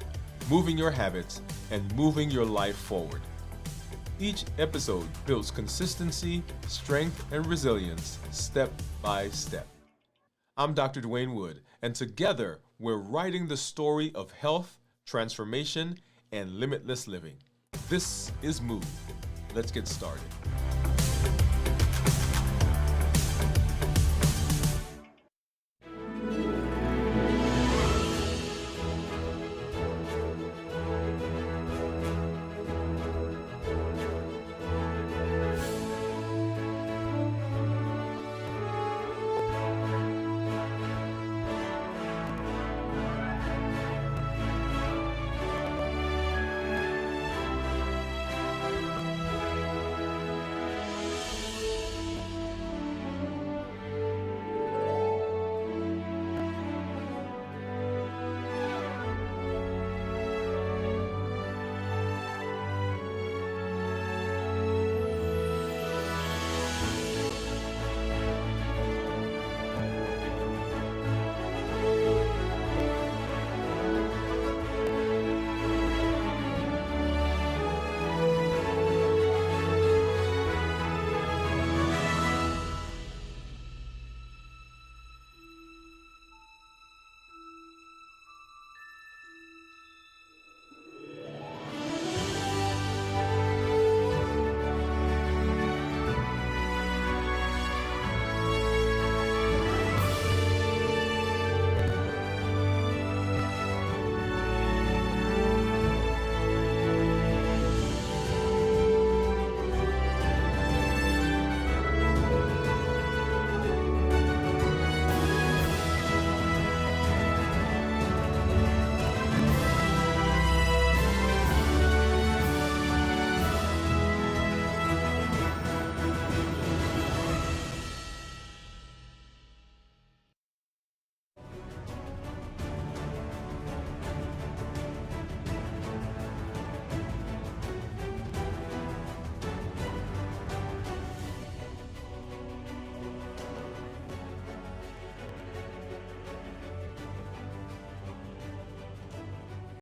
moving your habits, and moving your life forward. Each episode builds consistency, strength, and resilience step by step. I'm Dr. Dwain Woode, and together we're writing the story of health, transformation, and limitless living. This is Move. Let's get started.